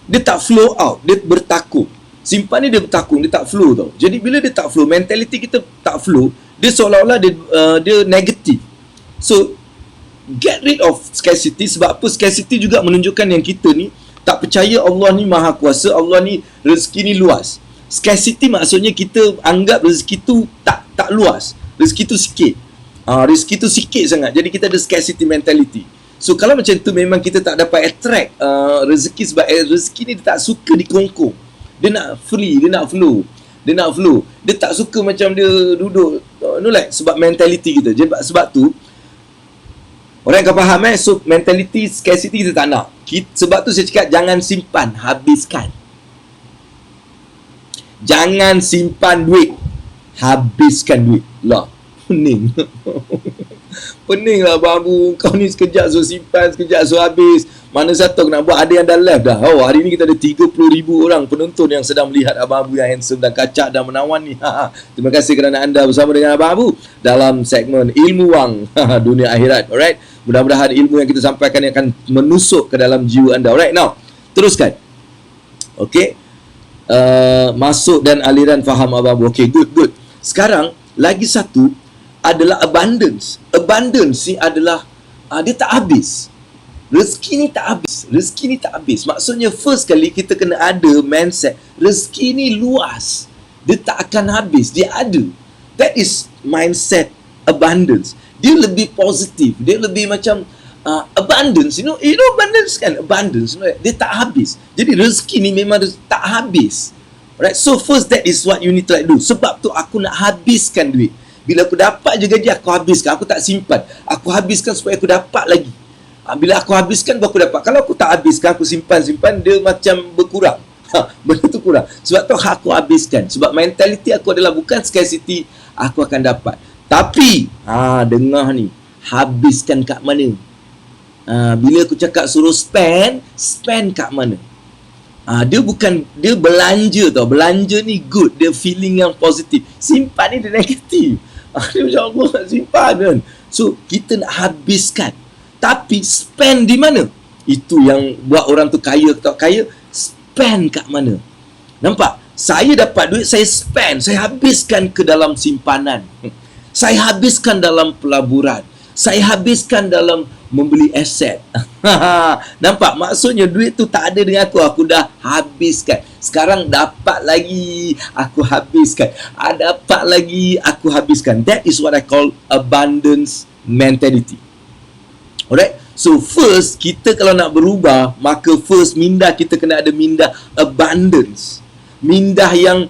dia tak flow out, dia bertakung. Simpan ni dia bertakung, dia tak flow tau. Jadi bila dia tak flow, mentality kita tak flow, dia seolah-olah dia negatif. So get rid of scarcity. Sebab apa? Scarcity juga menunjukkan yang kita ni tak percaya Allah ni maha kuasa, Allah ni rezeki ni luas. Scarcity maksudnya kita anggap rezeki tu tak luas, rezeki tu sikit. Rezeki tu sikit sangat. Jadi kita ada scarcity mentality. So kalau macam tu, memang kita tak dapat attract rezeki. Sebab rezeki ni dia tak suka dikongkong. Dia nak free, dia nak flow. Dia tak suka macam dia duduk sebab mentality kita. Sebab tu Orang akan faham So mentality scarcity kita tak nak. Sebab tu saya cakap jangan simpan, habiskan. Jangan simpan duit, habiskan duit. Lah, pening. Pening lah babu. Kau ni sekejap so simpan, sekejap so habis. Mana satu aku nak buat, ada yang dah live dah. Oh, hari ni kita ada 30,000 orang penonton yang sedang melihat Abang Abu yang handsome dan kacak dan menawan ni. Terima kasih kerana anda bersama dengan Abang Abu dalam segmen Ilmu Wang Dunia Akhirat. Alright. Mudah-mudahan ilmu yang kita sampaikan ni akan menusuk ke dalam jiwa anda. Alright, now teruskan. Okay. Masuk dan aliran faham Abang Abu. Okay, good. Sekarang lagi satu adalah abundance. Abundance ni adalah dia tak habis. Rezeki ni tak habis. Maksudnya first kali kita kena ada mindset rezeki ni luas, dia tak akan habis, dia ada. That is mindset abundance. Dia lebih positif, dia lebih macam abundance, you know abundance kan, abundance, dia tak habis. Jadi rezeki ni memang tak habis. Alright, so first that is what you need to do. Sebab tu aku nak habiskan duit. Bila aku dapat je gaji, aku habiskan. Aku tak simpan, aku habiskan supaya aku dapat lagi. Bila aku habiskan, baru aku dapat. Kalau aku tak habiskan, aku simpan, dia macam berkurang. Benda tu kurang. Sebab tu aku habiskan. Sebab mentality aku adalah bukan scarcity, aku akan dapat. Tapi, dengar ni, habiskan kat mana? Bila aku cakap suruh spend kat mana? Dia belanja tau. Belanja ni good, dia feeling yang positif. Simpan ni dia negatif. Dia macam Allah nak simpan kan. So, kita nak habiskan. Tapi spend di mana? Itu yang buat orang tu kaya atau tak kaya. Spend kat mana? Nampak? Saya dapat duit, saya spend, saya habiskan ke dalam simpanan. Saya habiskan dalam pelaburan. Saya habiskan dalam membeli aset. Nampak? Maksudnya duit tu tak ada dengan aku dah habiskan. Sekarang dapat lagi, aku habiskan. Dapat lagi, aku habiskan. That is what I call abundance mentality. Alright, so first kita kalau nak berubah, maka first minda kita kena ada minda abundance. Minda yang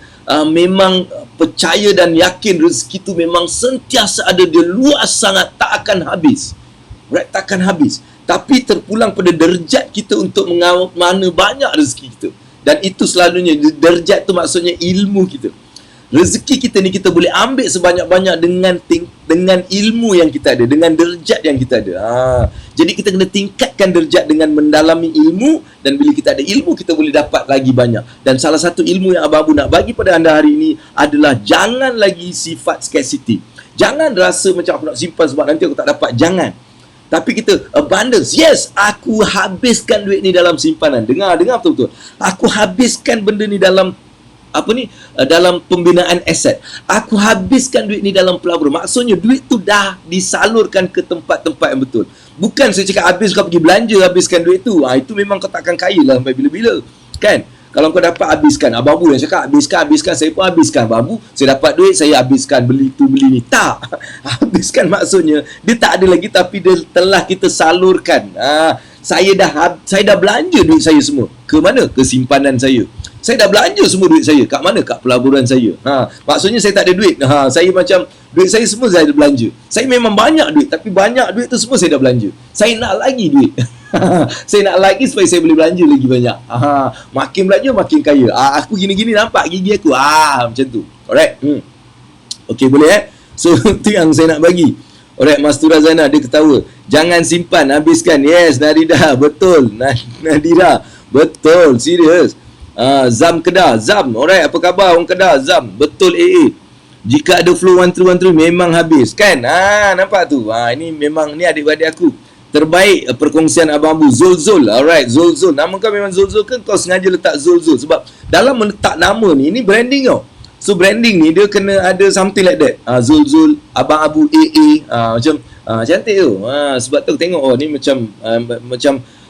memang percaya dan yakin rezeki tu memang sentiasa ada, dia luas sangat, tak akan habis. Alright, tak akan habis. Tapi terpulang pada derajat kita untuk mana banyak rezeki kita. Dan itu selalunya, derajat tu maksudnya ilmu kita. Rezeki kita ni kita boleh ambil sebanyak-banyak dengan ilmu yang kita ada, dengan derajat yang kita ada. Jadi kita kena tingkatkan derajat dengan mendalami ilmu, dan bila kita ada ilmu, kita boleh dapat lagi banyak. Dan salah satu ilmu yang Abang Abu nak bagi pada anda hari ini adalah jangan lagi sifat scarcity. Jangan rasa macam aku nak simpan sebab nanti aku tak dapat. Jangan. Tapi kita abundance. Yes, aku habiskan duit ni dalam simpanan. Dengar betul-betul. Aku habiskan benda ni dalam dalam pembinaan aset. Aku habiskan duit ni dalam pelaburan. Maksudnya duit tu dah disalurkan ke tempat-tempat yang betul. Bukan saya cakap habis kau pergi belanja, habiskan duit tu. Itu memang kau takkan kaya lah sampai bila-bila. Kan? Kalau kau dapat, habiskan. Abang Abu yang cakap habiskan. Saya pun habiskan. Abang Abu, saya dapat duit, saya habiskan. Beli tu, beli ni. Tak. Habiskan maksudnya dia tak ada lagi, tapi dia telah kita salurkan. Saya dah belanja duit saya semua. Ke mana? Ke simpanan saya. Saya dah belanja semua duit saya. Kat mana? Kat pelaburan saya. Maksudnya saya tak ada duit. Saya macam duit saya semua saya dah belanja. Saya memang banyak duit, tapi banyak duit tu semua saya dah belanja. Saya nak lagi duit. Saya nak lagi supaya saya boleh belanja lagi banyak. Makin belanja makin kaya. Aku gini-gini nampak gigi aku. Macam tu. Alright. Okay, boleh So tu yang saya nak bagi. Alright, Mastura Zainal dia ketawa. Jangan simpan, habiskan. Yes, Nadira, betul. Nadira, betul. Serius. Zam Kedah. Zam, alright, apa khabar orang Kedah? Zam, betul AA. Jika ada flow 1313 memang habis. Kan? Nampak tu. Ini memang, ni adik-adik aku. Terbaik perkongsian Abang Abu. Zul. Alright, Zul. Nama kau memang Zul ke kau sengaja letak Zul? Sebab dalam menletak nama ni, ini branding tau. So branding ni dia kena ada something like that. Zul, Abang Abu AA. Macam cantik tu. Sebab tu aku tengok ni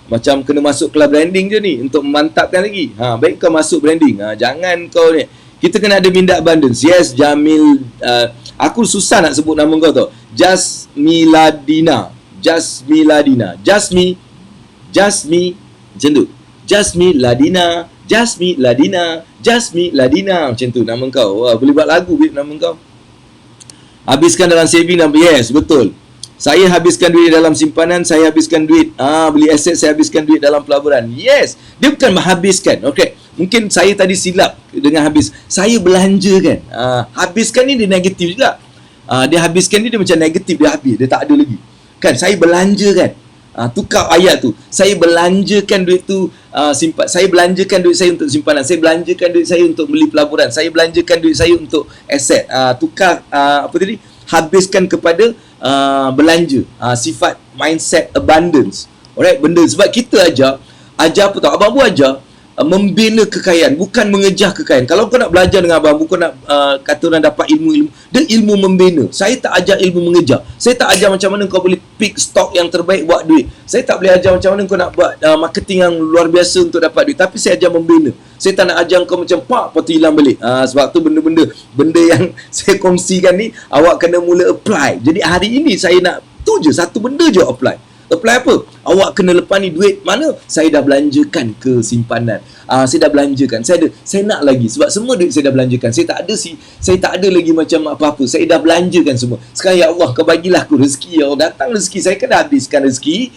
macam kena masuk kelas branding je ni untuk memantapkan lagi. Baik kau masuk branding. Jangan kau ni. Kita kena ada minda abundance. Yes, Jamil. Aku susah nak sebut nama kau tau. Jasmiladina. Jasmi macam tu. Jasmi Ladina macam tu nama kau. Boleh buat lagu nama kau. Habiskan dalam saving dan yes, betul. Saya habiskan duit dalam simpanan, saya habiskan duit beli aset, saya habiskan duit dalam pelaburan. Yes, dia bukan menghabiskan. Okey, mungkin saya tadi silap dengan habis. Saya belanjakan. Habiskan ni dia negatif juga. Dia habiskan ni dia macam negatif, dia habis, dia tak ada lagi. Kan saya belanjakan. Tukar ayat tu. Saya belanjakan duit tu saya belanjakan duit saya untuk simpanan. Saya belanjakan duit saya untuk beli pelaburan. Saya belanjakan duit saya untuk aset. Tukar apa tadi? Habiskan kepada belanja. Sifat mindset abundance. Alright, benda sebab kita ajar apa tau? Abang Abu ajar membina kekayaan, bukan mengejar kekayaan. Kalau kau nak belajar dengan Abang Abu, kau nak kata orang dapat ilmu, dia ilmu membina. Saya tak ajar ilmu mengejar. Saya tak ajar macam mana kau boleh pick stock yang terbaik buat duit. Saya tak boleh ajar macam mana kau nak buat marketing yang luar biasa untuk dapat duit. Tapi saya ajar membina. Saya tak nak ajar kau macam lepas tu hilang balik. Sebab tu benda yang saya kongsikan ni, awak kena mula apply. Jadi hari ini saya nak tu je, satu benda je apply. Apply apa? Awak kena lepas ni duit mana? Saya dah belanjakan ke simpanan. Saya dah belanjakan. Saya nak lagi sebab semua duit saya dah belanjakan. Saya tak ada lagi macam apa-apa. Saya dah belanjakan semua. Sekarang ya Allah, kau bagilah aku rezeki. Ya Allah, datang rezeki. Saya kan dah habiskan rezeki.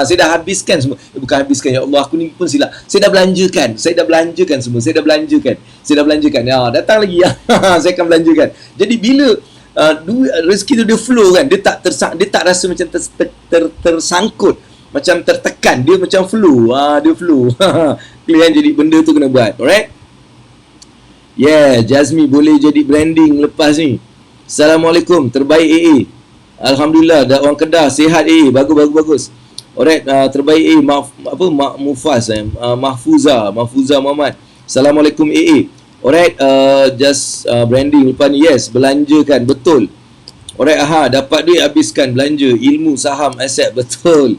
Saya dah habiskan semua. Bukan habiskan, ya Allah, aku ni pun silap. Saya dah belanjakan. Saya dah belanjakan semua. Saya dah belanjakan. Ya, datang lagi ya. Saya akan belanjakan. Jadi bila rezeki tu dia flow kan, dia tak rasa macam tersangkut, macam tertekan, dia macam flow. Dia flow. Clear kan? Jadi benda tu kena buat. Alright, Jazmi boleh jadi branding lepas ni. Assalamualaikum, terbaik AA. Alhamdulillah, dah orang Kedah sihat AA. Bagus. Alright, terbaik AA. Mufaz Mahfuza Muhammad. Assalamualaikum AA. Alright, just branding lepas ni. Yes, belanjakan, betul. Alright, dapat duit habiskan, belanja, ilmu, saham, aset, betul.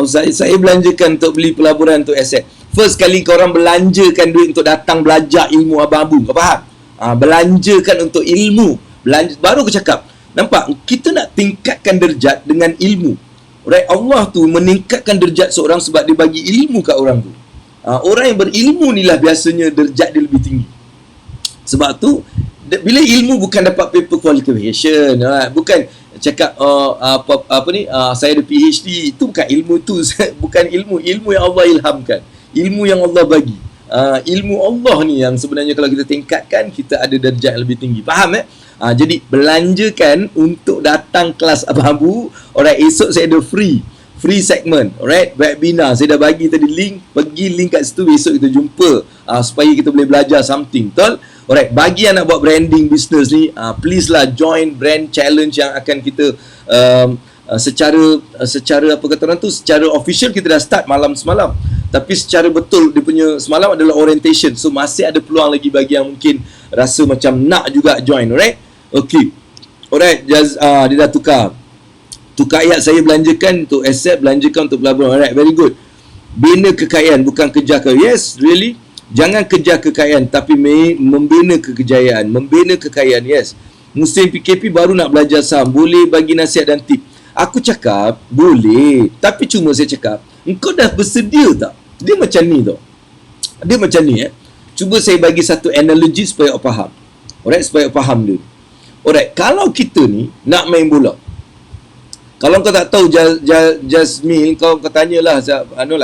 Saya belanjakan untuk beli pelaburan, untuk aset. First kali korang belanjakan duit untuk datang belajar ilmu Abang Abu, kau faham? Belanjakan untuk ilmu. Baru aku cakap, nampak? Kita nak tingkatkan derajat dengan ilmu. Alright, Allah tu meningkatkan derajat seorang sebab dia bagi ilmu kat orang tu. Orang yang berilmu ni lah biasanya derajat dia lebih tinggi. Sebab tu bila ilmu bukan dapat paper qualification, bukan cakap saya ada PhD, itu bukan ilmu tu. Bukan ilmu yang Allah ilhamkan, ilmu yang Allah bagi. Ilmu Allah ni yang sebenarnya kalau kita tingkatkan, kita ada darjah yang lebih tinggi. Faham jadi belanjakan untuk datang kelas Abang Abu. Alright, esok saya ada free segment. Alright, webinar saya dah bagi tadi link. Pergi link kat situ, besok kita jumpa supaya kita boleh belajar something. Betul? Alright, bagi yang nak buat branding business ni, please lah join brand challenge yang akan kita secara apa kata orang tu, secara official kita dah start malam semalam. Tapi secara betul dia punya semalam adalah orientation. So masih ada peluang lagi bagi yang mungkin rasa macam nak juga join. Alright? Okay. Alright, dia dah tukar ayat. Saya belanjakan untuk aset, belanjakan untuk pelaburan. Alright, very good. Bina kekayaan, bukan kejar ke. Yes, really. Jangan kejar kekayaan, tapi membina kekejayaan. Membina kekayaan, yes. Musim PKP baru nak belajar saham. Boleh bagi nasihat dan tip? Aku cakap, boleh. Tapi cuma saya cakap, engkau dah bersedia tak? Dia macam ni tau. Dia macam ni Cuba saya bagi satu analogi supaya awak faham. Alright, supaya awak faham dia. Alright, kalau kita ni nak main bola. Kalau kau tak tahu Jasmine, kau tanyalah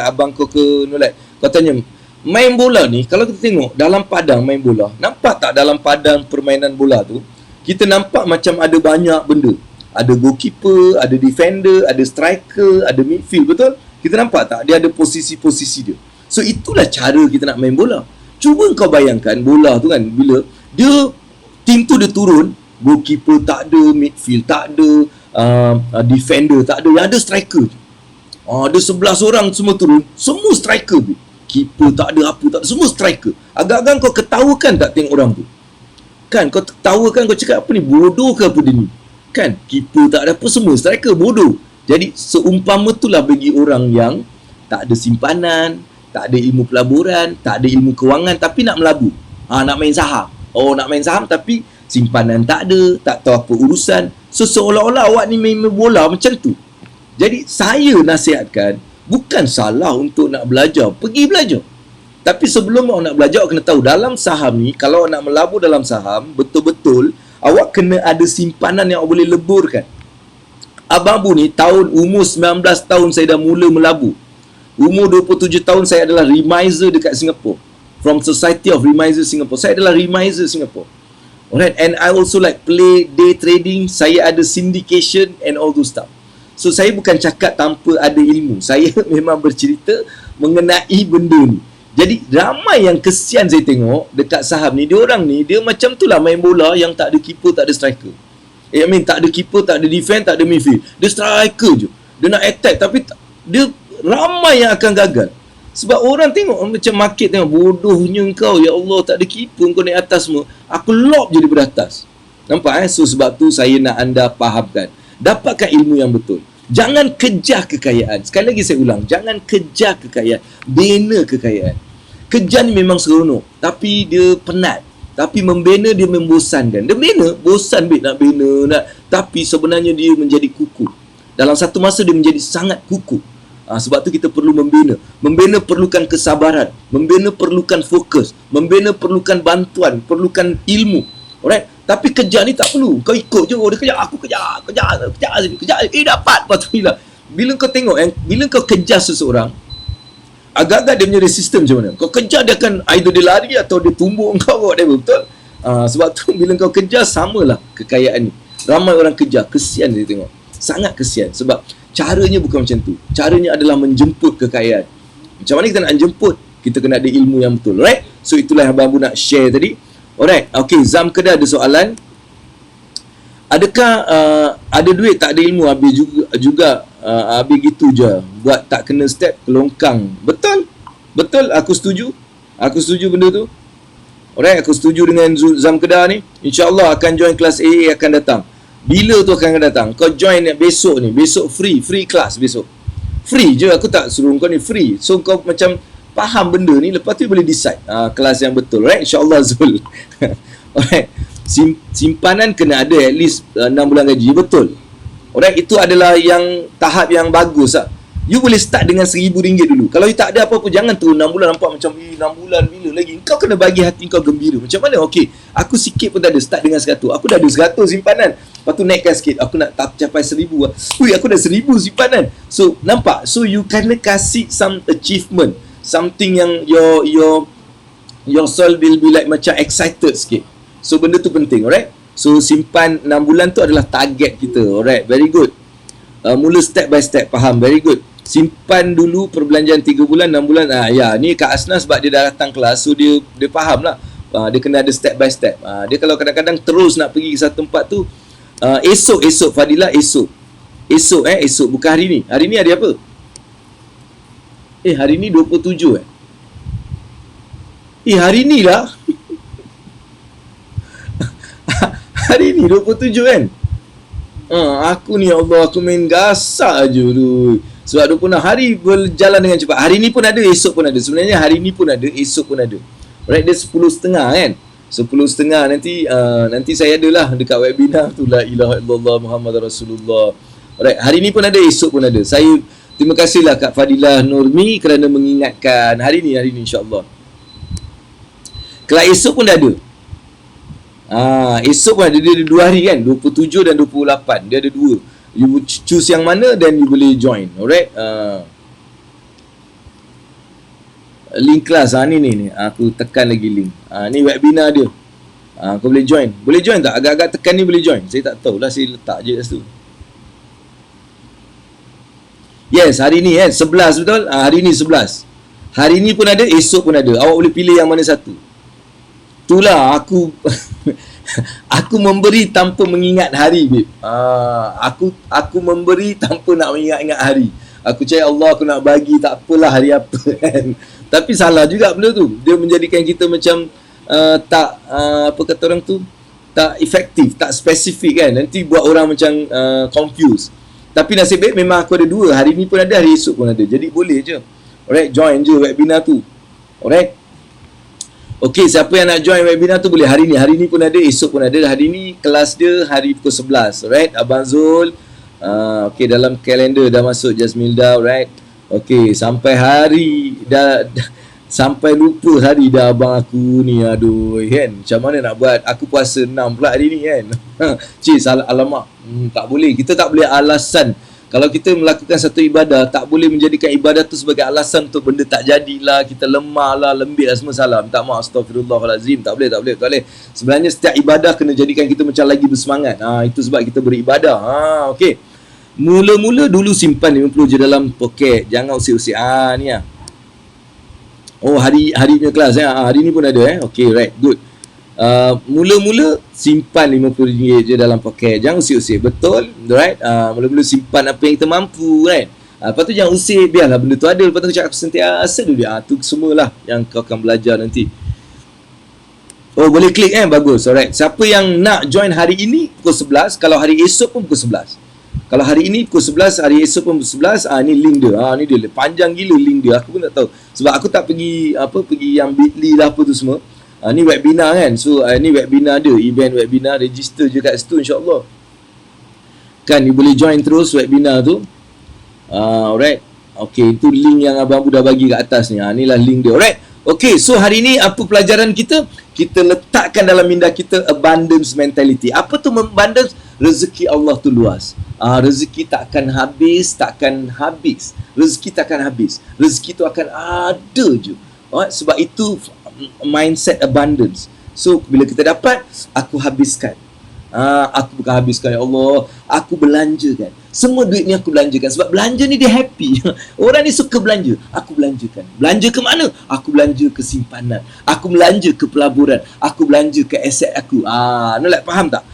abang kau ke Nolak. Kau tanya, main bola ni, kalau kita tengok dalam padang main bola, nampak tak dalam padang permainan bola tu, kita nampak macam ada banyak benda. Ada goalkeeper, ada defender, ada striker, ada midfield, betul? Kita nampak tak? Dia ada posisi-posisi dia. So itulah cara kita nak main bola. Cuba kau bayangkan bola tu kan, bila tim tu dia turun, goalkeeper tak ada, midfield tak ada, defender tak ada, yang ada striker je. Ada 11 orang semua turun, semua striker je. Keeper tak ada, apa tak ada, semua striker. Agak-agak kau ketawakan tak tengok orang tu? Kan, kau ketawakan, kau cakap apa ni, bodoh ke apa dia ni? Kan, keeper tak ada apa, semua striker, bodoh. Jadi seumpama itulah bagi orang yang tak ada simpanan, tak ada ilmu pelaburan, tak ada ilmu kewangan, tapi nak melabur. Nak main saham. Nak main saham tapi simpanan tak ada, tak tahu apa urusan. So seolah-olah awak ni main bola macam tu. Jadi saya nasihatkan, bukan salah untuk nak belajar, pergi belajar. Tapi sebelum awak nak belajar, awak kena tahu dalam saham ni, kalau awak nak melabur dalam saham, betul-betul awak kena ada simpanan yang awak boleh leburkan. Abang Abu ni umur 19 tahun saya dah mula melabur. Umur 27 tahun saya adalah remiser dekat Singapore. From Society of Remiser Singapore. Saya adalah remiser Singapore. Alright, and I also like play day trading. Saya ada syndication and all those stuff. So saya bukan cakap tanpa ada ilmu. Saya memang bercerita mengenai benda ni. Jadi ramai yang kesian saya tengok dekat saham ni. Dia orang ni, dia macam tu lah main bola yang tak ada keeper, tak ada striker. Tak ada keeper, tak ada defense, tak ada midfield. Dia striker je. Dia nak attack tapi dia ramai yang akan gagal. Sebab orang tengok macam market tengok, bodohnya kau, ya Allah, tak ada keeper, kau naik atas semua. Aku lob je daripada atas. Nampak So sebab tu saya nak anda fahamkan. Dapatkan ilmu yang betul. Jangan kejar kekayaan. Sekali lagi saya ulang, jangan kejar kekayaan. Bina kekayaan. Kejar ni memang seronok, tapi dia penat. Tapi membina dia membosankan. Dia bina, bosan nak bina, tapi sebenarnya dia menjadi kukuh. Dalam satu masa dia menjadi sangat kukuh. Sebab tu kita perlu membina. Membina perlukan kesabaran. Membina perlukan fokus. Membina perlukan bantuan, perlukan ilmu. Alright? Tapi kejar ni tak perlu. Kau ikut je, dia kejar, aku kejar. Dapat. Lepas tu hilang. Bila kau tengok, bila kau kejar seseorang, agak-agak dia punya sistem macam mana? Kau kejar, dia akan either dia lari atau dia tumbuk kau, whatever, betul? Sebab tu bila kau kejar, samalah kekayaan ni. Ramai orang kejar, kesian dia tengok. Sangat kesian sebab caranya bukan macam tu. Caranya adalah menjemput kekayaan. Macam mana kita nak jemput? Kita kena ada ilmu yang betul, right? So itulah yang Abang Abu nak share tadi. Alright, okay, Zam Kedah ada soalan. Adakah ada duit tak ada ilmu, habis juga habis gitu je, buat tak kena step, kelongkang. Betul, aku setuju benda tu. Alright, aku setuju dengan Zam Kedah ni. InsyaAllah akan join kelas AA akan datang. Bila tu akan datang? Kau join besok ni, besok free class besok. Free je, aku tak suruh kau ni, free. So kau macam faham benda ni, lepas tu boleh decide kelas yang betul, right? InsyaAllah Zul. Alright, simpanan kena ada at least 6 bulan gaji, betul. Alright, itu adalah yang tahap yang bagus lah. You boleh start dengan RM1,000 dulu. Kalau you tak ada apa-apa, jangan turun 6 bulan nampak macam 6 bulan bila lagi. Kau kena bagi hati kau gembira. Macam mana? Okey, aku sikit pun tak ada, start dengan 100. Aku dah ada 100 simpanan. Lepas tu naikkan sikit. Aku nak capai 1,000. Ui, aku dah 1,000 simpanan. So, nampak? So, you kena kasih some achievement. Something yang your soul will be like macam excited sikit. So, benda tu penting, alright? So, simpan 6 bulan tu adalah target kita. Alright, very good. Mula step by step, faham? Very good. Simpan dulu perbelanjaan 3 bulan, 6 bulan. Ya, ni Kak Asna sebab dia dah datang kelas, so dia faham lah. Dia kena ada step by step. Dia kalau kadang-kadang terus nak pergi ke satu tempat tu, esok Fadilah, esok bukan hari ni. Hari ni hari apa? Hari ni 27 hari ni lah. Hari ni 27 kan? Aku ni Allah, aku main gasak je tu. Sebab 26 hari berjalan dengan cepat. Hari ni pun ada, esok pun ada. Sebenarnya hari ni pun ada, esok pun ada. Alright, dia 10.30 kan? 10.30 nanti saya adalah dekat webinar tu, La ilaha illallah Muhammad Rasulullah. Alright, hari ni pun ada, esok pun ada. Saya terima kasihlah Kak Fadilah Nurmi kerana mengingatkan. Hari ni insyaAllah. Kelas esok pun dah ada. Esok pun ada, dia ada 2 hari kan, 27 dan 28. Dia ada 2. You choose yang mana dan you boleh join. Alright. Link kelas ni aku tekan lagi link. Ni webinar dia. Kau boleh join. Boleh join tak? Agak-agak tekan ni boleh join. Saya tak tahulah, saya letak je kat situ. Yes, hari ni kan 11 betul? Hari ni 11. Hari ni pun ada, esok pun ada. Awak boleh pilih yang mana satu. Itulah aku aku memberi tanpa mengingat hari, babe. Aku memberi tanpa nak mengingat-ingat hari. Aku cakap Allah, aku nak bagi, tak apalah hari apa kan. Tapi salah juga benda tu. Dia menjadikan kita macam apa kata orang tu, tak efektif, tak spesifik kan. Nanti buat orang macam confused. Tapi nasib baik memang aku ada 2. Hari ni pun ada, hari esok pun ada. Jadi boleh je. Alright, join je webinar tu. Alright. Okey, siapa yang nak join webinar tu boleh hari ni pun ada, esok pun ada. Hari ni kelas dia hari pukul 11. Alright, Abang Zul. Okey, dalam kalender dah masuk Jasmilda, alright. Okey, sampai hari dah Sampai lupa hari dah abang aku ni. Aduh kan, macam mana nak buat. Aku puasa 6 pula hari ni kan. Cik, alamak. Tak boleh. Kita tak boleh alasan. Kalau kita melakukan satu ibadah, tak boleh menjadikan ibadah tu sebagai alasan untuk benda tak jadilah, kita lemah lah, lembik lah, semua salah. Minta maaf, astagfirullahalazim. Tak boleh. Sebenarnya setiap ibadah kena jadikan kita macam lagi bersemangat. Itu sebab kita beribadah. Okey. Mula-mula dulu simpan 50 je dalam poket. Jangan usik-usik. Ni lah. Oh, hari punya kelas hari ni pun ada Okay, right, good. Mula-mula simpan RM50 je dalam poket. Jangan usik-usik. Betul, right? Mula-mula simpan apa yang kita mampu, right? Lepas tu jangan usik, biarlah benda tu ada. Lepas tu cakap sentiasa dulu. Tu semualah yang kau akan belajar nanti. Oh, boleh klik bagus. Alright. Siapa yang nak join hari ini pukul 11, kalau hari esok pun pukul 11. Kalau hari ini pukul 11, hari esok pun pukul 11, ni link dia. Ni dia panjang gila link dia. Aku pun tak tahu. Sebab aku tak pergi yang Bitly lah apa tu semua. Ni webinar kan. So ni webinar dia, event webinar, register je kat situ insya-Allah. Kan you boleh join terus webinar tu. Alright. Okay, itu link yang abang dah bagi kat atas ni. Inilah link dia. Alright. Okay, so hari ni apa pelajaran kita? Kita letakkan dalam minda kita abundance mentality. Apa tu abundance? Rezeki Allah tu luas. Rezeki takkan habis. Rezeki takkan habis. Rezeki tu akan ada je. Alright? Sebab itu mindset abundance. So bila kita dapat, aku habiskan. Aku bukan habiskan, ya Allah, aku belanjakan. Semua duit ni aku belanjakan. Sebab belanja ni dia happy. Orang ni suka belanja. Aku belanjakan. Belanja ke mana? Aku belanja ke simpanan. Aku belanja ke pelaburan. Aku belanja ke aset aku. Faham tak?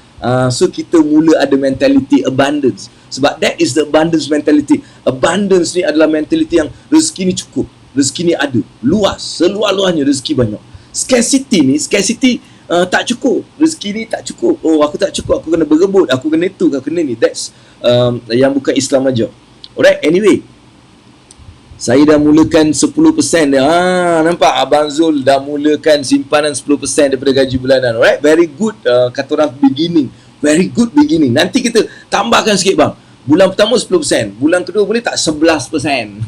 So kita mula ada mentality abundance. Sebab that is the abundance mentality. Abundance ni adalah mentality yang rezeki ni cukup. Rezeki ni ada. Luas. Seluas-luasnya rezeki banyak. Scarcity tak cukup. Rezeki ni tak cukup. Oh, aku tak cukup. Aku kena berebut. Aku kena itu. Aku kena ni. That's yang bukan Islam aja. Alright, anyway. Saya dah mulakan 10% dia. Nampak? Abang Zul dah mulakan simpanan 10% daripada gaji bulanan. Alright, very good. Kata orang beginning. Very good beginning. Nanti kita tambahkan sikit bang. Bulan pertama 10%. Bulan kedua boleh tak 11%.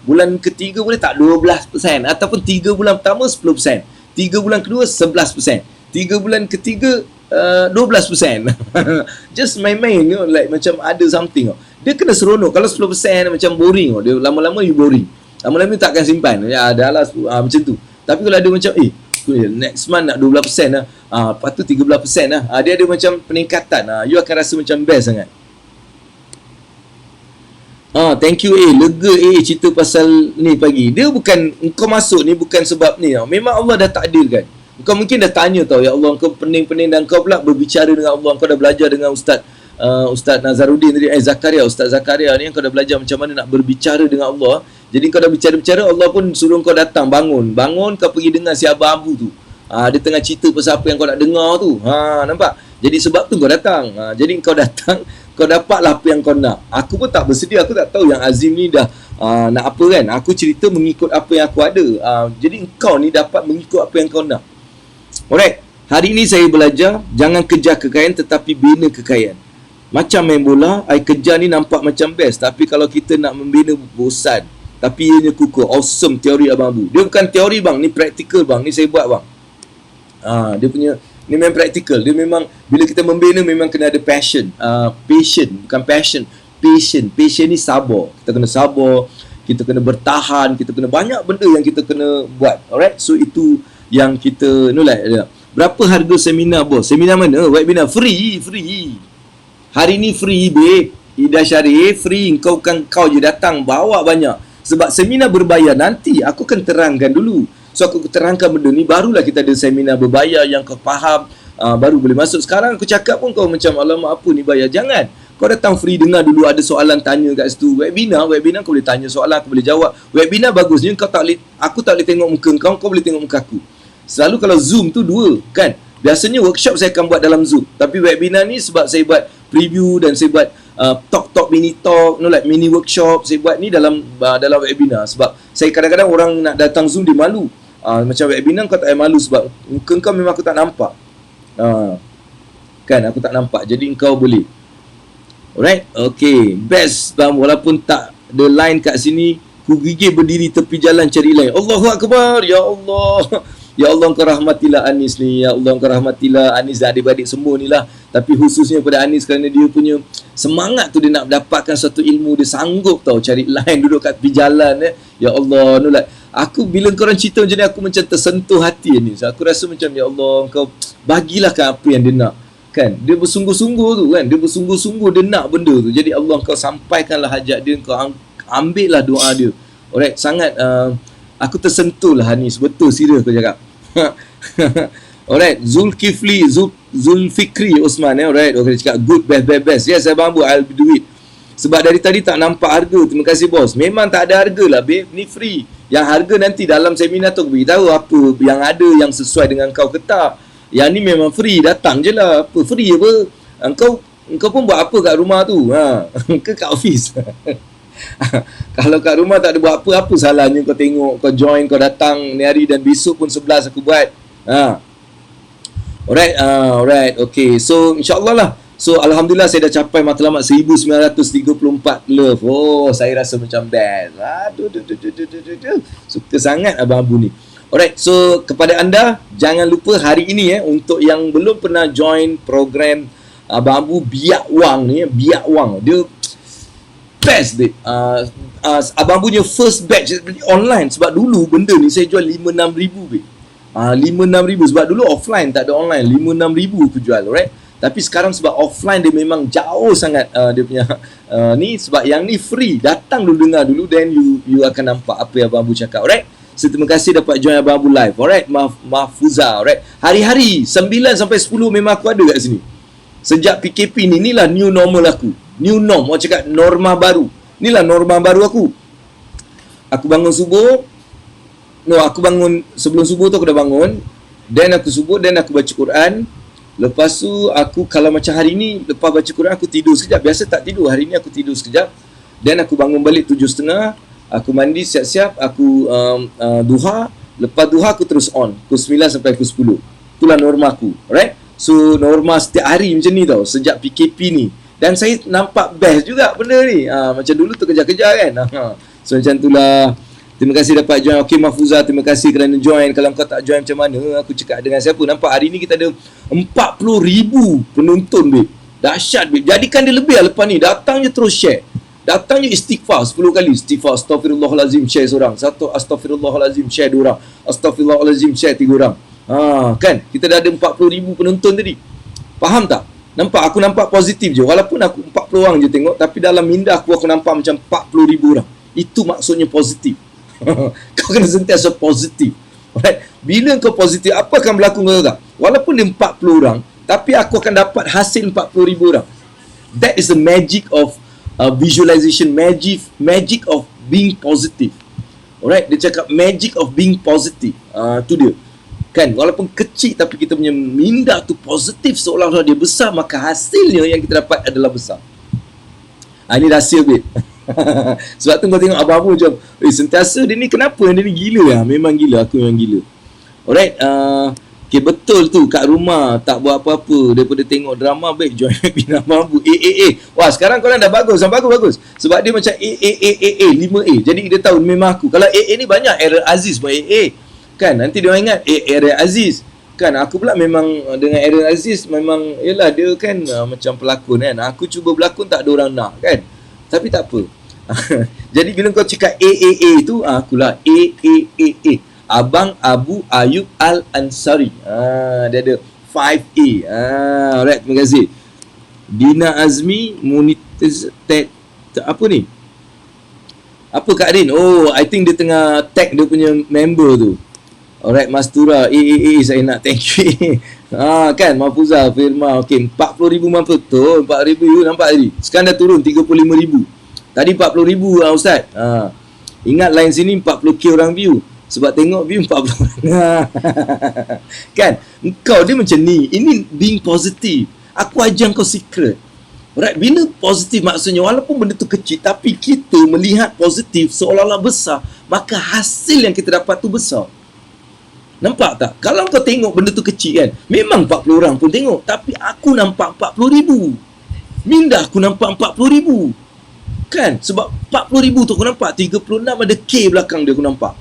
Bulan ketiga boleh tak 12%. Ataupun 3 bulan pertama 10%. 3 bulan kedua 11%. 3 bulan ketiga 12%. Just main-main, like macam ada something. Dia kena seronok. Kalau 10% macam boring. Dia lama-lama you boring. Lama-lama you takkan simpan. Ya, dah lah macam tu. Tapi kalau ada macam next month nak 12% lah. Lepas tu 13% lah. Dia ada macam peningkatan. You akan rasa macam best sangat. Thank you lega cerita pasal ni pagi. Dia bukan, kau masuk ni bukan sebab ni. Memang Allah dah takdirkan. Kau mungkin dah tanya tau, ya Allah, kau pening-pening dan kau pula berbicara dengan Allah. Kau dah belajar dengan Ustaz Nazaruddin tadi, Ustaz Zakaria ni, kau dah belajar macam mana nak berbicara dengan Allah. Jadi kau dah bicara-bicara, Allah pun suruh kau datang, bangun kau pergi dengar si Abu tu. Dia tengah cerita pasal apa yang kau nak dengar tu. Nampak? Jadi sebab tu kau datang. Jadi kau datang, kau dapatlah apa yang kau nak. Aku pun tak bersedia, aku tak tahu yang Azim ni dah nak apa kan. Aku cerita mengikut apa yang aku ada. Jadi kau ni dapat mengikut apa yang kau nak. Alright, hari ini saya belajar jangan kejar kekayaan tetapi bina kekayaan. Macam main bola, kejar ni nampak macam best, tapi kalau kita nak membina bosan. Tapi ianya kukuh. Awesome teori Abang Abu. Dia bukan teori bang, ni praktikal bang. Ni saya buat bang. Dia punya ni memang praktikal. Dia memang bila kita membina memang kena ada passion. Passion, bukan passion. Passion ni sabar. Kita kena sabar, kita kena bertahan, kita kena banyak benda yang kita kena buat. Alright, so itu yang kita berapa harga seminar bos? Seminar mana? Webinar free. Hari ni free babe. Ida Syarif free. Kau je datang bawa banyak. Sebab seminar berbayar nanti aku akan terangkan dulu. So aku terangkan benda ni, barulah kita ada seminar berbayar yang kau faham, baru boleh masuk. Sekarang aku cakap pun kau macam alamak apa ni bayar. Jangan. Kau datang free, dengar dulu, ada soalan tanya kat situ. Webinar kau boleh tanya soalan, aku boleh jawab. Webinar bagusnya aku tak boleh tengok muka kau boleh tengok muka aku. Selalu kalau Zoom tu dua kan. Biasanya workshop saya akan buat dalam Zoom. Tapi webinar ni sebab saya buat preview dan saya buat talk mini talk, mini workshop. Saya buat ni dalam webinar. Sebab saya kadang-kadang orang nak datang Zoom dia malu. Macam webinar kau tak payah malu sebab muka kau memang aku tak nampak. Kan aku tak nampak. Jadi kau boleh. Alright, okay. Best bang, walaupun tak ada line kat sini, Ku gigih berdiri tepi jalan cari lain. Allahu Akbar. Ya Allah. Ya Allah, Engkau rahmatilah Anis ni. Ya Allah, Engkau rahmatilah Anis dan adik-adik semua ni lah. Tapi khususnya pada Anis kerana dia punya semangat tu, dia nak dapatkan satu ilmu. Dia sanggup tau cari line duduk kat tepi jalan. Ya Allah, no, like, aku bila korang cerita macam ni, aku macam tersentuh hati ni. So, aku rasa macam, ya Allah, Engkau bagilah kan apa yang dia nak. Kan? Dia bersungguh-sungguh tu kan. Dia bersungguh-sungguh dia nak benda tu. Jadi Allah, Engkau sampaikanlah hajat dia. Engkau ambil lah doa dia. Alright, sangat aku tersentuh lah Anis. Betul, serius aku cakap. Alright, Zulfikri Osman, alright. Okay, cakap good, best. Yes, Abang Abu, I'll do it. Sebab dari tadi tak nampak harga. Terima kasih bos. Memang tak ada harga lah babe. Ni free. Yang harga nanti dalam seminar tu aku beritahu apa yang ada yang sesuai dengan kau ke tak. Yang ni memang free. Datang je lah. Apa free apa? Engkau pun buat apa kat rumah tu? Ke kat office? Kalau kat rumah tak ada buat apa salahnya kau tengok, kau join, kau datang ni hari dan besok pun 11 aku buat. Alright, okay. So insyaAllah lah. So alhamdulillah saya dah capai matlamat 1934 love. Oh, saya rasa macam best. Suka sangat Abang Abu ni. Alright, so kepada anda, jangan lupa hari ini untuk yang belum pernah join program Abang Abu Biak Wang ni, Biak Wang. Dia best babe. Abang punya first batch online. Sebab dulu benda ni saya jual 5-6 ribu babe. 5-6 ribu. Sebab dulu offline, tak ada online. 5-6 ribu aku jual, alright. Tapi sekarang sebab offline dia memang jauh sangat dia punya ni. Sebab yang ni free. Datang dulu, dengar dulu, then you akan nampak apa yang Abang Abu cakap, alright. So terima kasih dapat join Abang Abu live, alright. Mahfuza, alright. Hari-hari 9 sampai 10 memang aku ada kat sini. Sejak PKP ni, inilah new normal aku. New norm, orang cakap norma baru. Inilah norma baru aku. Aku bangun subuh. Aku bangun sebelum subuh tu aku dah bangun. Then aku subuh, then aku baca Quran. Lepas tu aku, kalau macam hari ni, lepas baca Quran aku tidur sekejap. Biasa tak tidur, hari ni aku tidur sekejap. Then aku bangun balik 7.30. Aku mandi siap-siap, aku duha. Lepas duha aku terus on. Pukul 9 sampai pukul 10. Itulah norma aku, alright. So norma setiap hari macam ni tau, sejak PKP ni. Dan saya nampak best juga benda ni. Macam dulu terkejar-kejar kan. So macam itulah. Terima kasih dapat join. Okay Mahfuza, terima kasih kerana join. Kalau kau tak join macam mana? Aku cakap dengan siapa? Nampak hari ni kita ada 40,000 penonton babe. Dahsyat babe. Jadikan dia lebih lah lepas ni. Datang je terus share. Datang je istighfar 10 kali. Istighfar, astaghfirullahalazim, share seorang. Satu, astaghfirullahalazim, share 2 orang. Astaghfirullahalazim, share 3 orang. Kan? Kita dah ada 40,000 penonton tadi. Faham tak? Nampak? Aku nampak positif je. Walaupun aku 40 orang je tengok, tapi dalam minda aku nampak macam 40,000 orang. Itu maksudnya positif. Kau kena sentiasa positif. Alright? Bila kau positif, apa akan berlaku kau tak? Walaupun dia 40 orang, tapi aku akan dapat hasil 40,000 orang. That is the magic of visualization, magic of being positive. Alright? Dia cakap magic of being positive. Tu dia. Kan, walaupun kecil tapi kita punya minda tu positif, seolah-olah dia besar, maka hasilnya yang kita dapat adalah besar. Ini rahsia babe. Sebab tu kau tengok Abang Abu macam sentiasa dia ni, kenapa dia ni gila lah. Memang gila, aku memang gila. Alright, okay, betul tu kat rumah tak buat apa-apa daripada tengok drama babe, join webinar Abang Abu. Wah, sekarang korang dah bagus, bagus. Sebab dia macam 5A. Jadi dia tahu memang aku. Kalau ni banyak error Aziz buat kan, nanti dia ingat Aaron Aziz kan. Aku pula memang dengan Aaron Aziz memang, yelah dia kan macam pelakon kan. Aku cuba berlakon, tak ada orang nak kan. Tapi tak apa. Jadi bila kau cakap tu, akulah A. Abang Abu Ayub Al-Ansari. Dia ada 5A. Alright, terima kasih. Dina Azmi Muniz apa ni? Apa Kak Rin? Oh, I think dia tengah tag dia punya member tu. Alright, Mastura, saya nak thank you. Kan, Mahfuza, Firma, okay, 40,000 mampu tu, 4,000 nampak tadi. Sekarang dah turun 35,000. Tadi 40,000 Ustaz. Ingat line sini 40k orang view. Sebab tengok view 40 orang. Kan, kau dia macam ni. Ini being positive. Aku ajar kau secret. Alright, bila positif maksudnya walaupun benda tu kecil, tapi kita melihat positif seolah-olah besar, maka hasil yang kita dapat tu besar. Nampak tak? Kalau kau tengok benda tu kecil kan, memang 40 orang pun tengok, tapi aku nampak 40,000. Minda aku nampak 40,000. Kan? Sebab 40,000 tu aku nampak 36 ada K belakang dia aku nampak.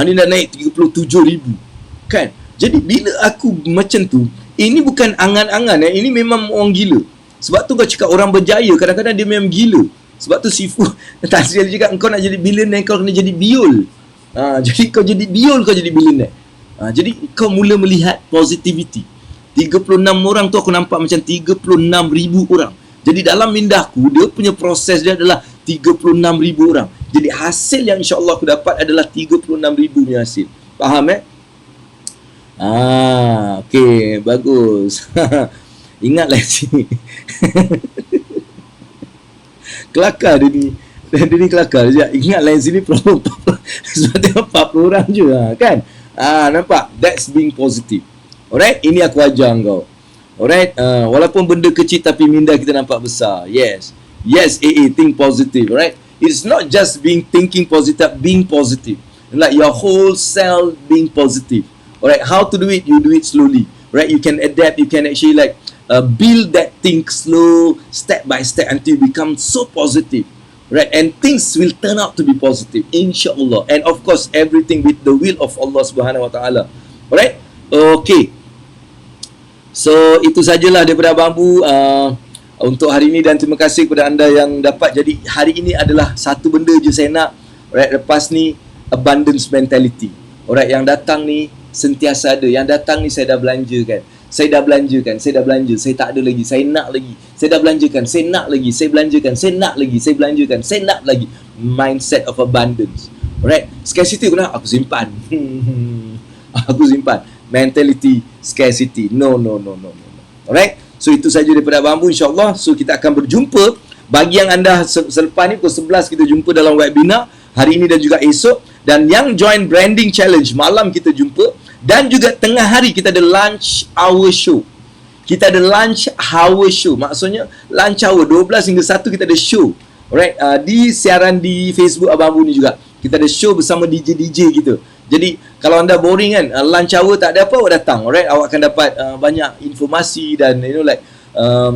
Ni dah naik 37,000. Kan? Jadi bila aku macam tu, ini bukan angan-angan ini memang orang gila. Sebab tu kau cakap orang berjaya kadang-kadang dia memang gila. Sebab tu Sifu Tasriel cakap kau nak jadi billionaire kau kena jadi biol. Jadi kau jadi biol kau jadi billionaire. Jadi kau mula melihat positivity. 36 orang tu aku nampak macam 36,000 orang. Jadi dalam mindahku dia punya proses dia adalah 36,000 orang. Jadi hasil yang insya-Allah aku dapat adalah 36,000 punya hasil. Faham okey, bagus. Ingatlah sini. Kelakar dia ni. Dia ni kelakar je. Ingatlah yang sini problem. Sebab tengok 40 orang je kan. Nampak? That's being positive. Alright, ini aku ajar kau. Alright, walaupun benda kecil tapi minda kita nampak besar. Yes, think positive. Alright, it's not just thinking positive, being positive. Like your whole self being positive. Alright, how to do it? You do it slowly. Right, you can adapt. You can actually build that thing slow, step by step until you become so positive. Right, and things will turn out to be positive, insyaAllah. And of course, everything with the will of Allah Subhanahu Wa Taala. Alright, okay. So itu sajalah daripada Bambu untuk hari ini, dan terima kasih kepada anda yang dapat. Jadi hari ini adalah satu benda je saya nak. Alright, lepas ni abundance mentality. Alright, yang datang ni sentiasa ada. Yang datang ni saya dah belanjakan. Saya dah belanja. Saya tak ada lagi. Saya nak lagi. Saya dah belanjakan. Saya nak lagi. Saya belanjakan. Saya nak lagi. Saya belanjakan. Saya nak lagi. Mindset of abundance. Alright, scarcity aku simpan. Aku simpan. Mentality scarcity. No. Alright, so itu saja daripada Bambu, insyaAllah. So kita akan berjumpa. Bagi yang anda selepas ni pukul 11 kita jumpa dalam webinar hari ini dan juga esok. Dan yang join branding challenge malam kita jumpa. Dan juga tengah hari kita ada lunch hour show. Maksudnya lunch hour 12 hingga 1 kita ada show. Alright, di siaran di Facebook Abang Abu ni juga kita ada show bersama DJ kita. Jadi kalau anda boring kan, lunch hour tak ada apa, awak datang. Alright, awak akan dapat banyak informasi dan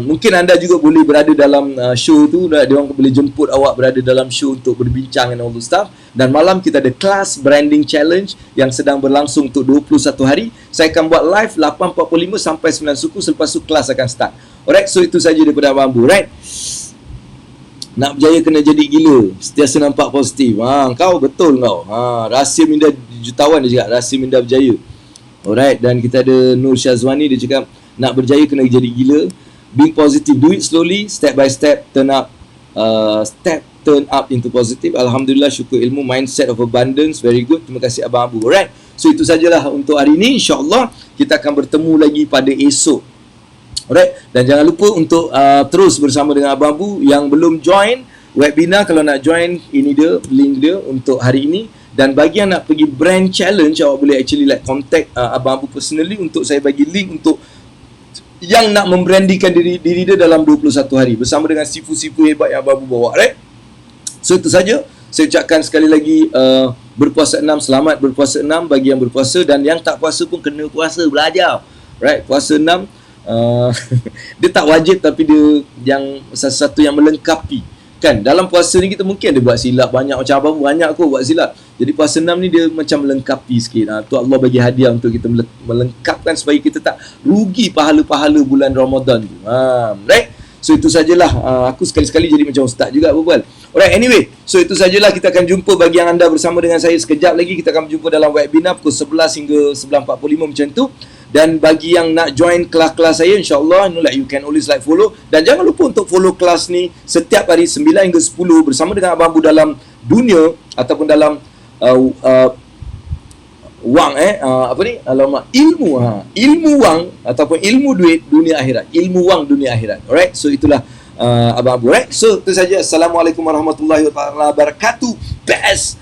mungkin anda juga boleh berada dalam show tu. Dia orang boleh jemput awak berada dalam show untuk berbincang and all the stuff. Dan malam kita ada kelas branding challenge yang sedang berlangsung untuk 21 hari. Saya akan buat live 8.45 sampai 9 suku. Selepas tu kelas akan start. Alright, so itu saja daripada Bambu. Right, nak berjaya kena jadi gila, sentiasa nampak positif. Kau betul kau. Rahsia minda jutawan dia cakap, rahsia minda berjaya. Alright, dan kita ada Nur Syazwani, dia cakap nak berjaya kena jadi gila. Being positive, do it slowly, step by step, turn up into positive. Alhamdulillah, syukur ilmu, mindset of abundance, very good. Terima kasih Abang Abu. Alright, so itu sajalah untuk hari ini. InsyaAllah kita akan bertemu lagi pada esok. Alright, dan jangan lupa untuk terus bersama dengan Abang Abu. Yang belum join webinar, kalau nak join, ini dia link dia untuk hari ini. Dan bagi yang nak pergi brand challenge, awak boleh actually contact Abang Abu personally untuk saya bagi link untuk yang nak membrandikan diri dia dalam 21 hari bersama dengan sifu-sifu hebat yang Abang Abu bawa. Right, so itu saja. Saya ucapkan sekali lagi berpuasa 6, selamat berpuasa 6 bagi yang berpuasa, dan yang tak puasa pun kena puasa, belajar. Right, puasa 6 dia tak wajib, tapi dia yang sesuatu yang melengkapi. Kan, dalam puasa ni kita mungkin ada buat silap banyak, macam Abang banyak aku buat silap. Jadi puasa 6 ni dia macam melengkapi sikit. Tu Allah bagi hadiah untuk kita melengkapkan supaya kita tak rugi pahala-pahala bulan Ramadan tu. Right, so itu sajalah. Aku sekali-sekali jadi macam ustaz juga berbual. Alright, anyway, so itu sajalah. Kita akan jumpa bagi yang anda bersama dengan saya sekejap lagi. Kita akan berjumpa dalam webinar pukul 11 hingga 11.45 macam tu. Dan bagi yang nak join kelas-kelas saya, insyaAllah, you can always follow. Dan jangan lupa untuk follow kelas ni setiap hari 9 hingga 10 bersama dengan Abang Abu dalam dunia ataupun dalam wang alamak, ilmu wang ataupun ilmu duit dunia akhirat. Ilmu wang dunia akhirat. Alright, so itulah Abang Abu. Right, so itu saja. Assalamualaikum warahmatullahi wabarakatuh. Best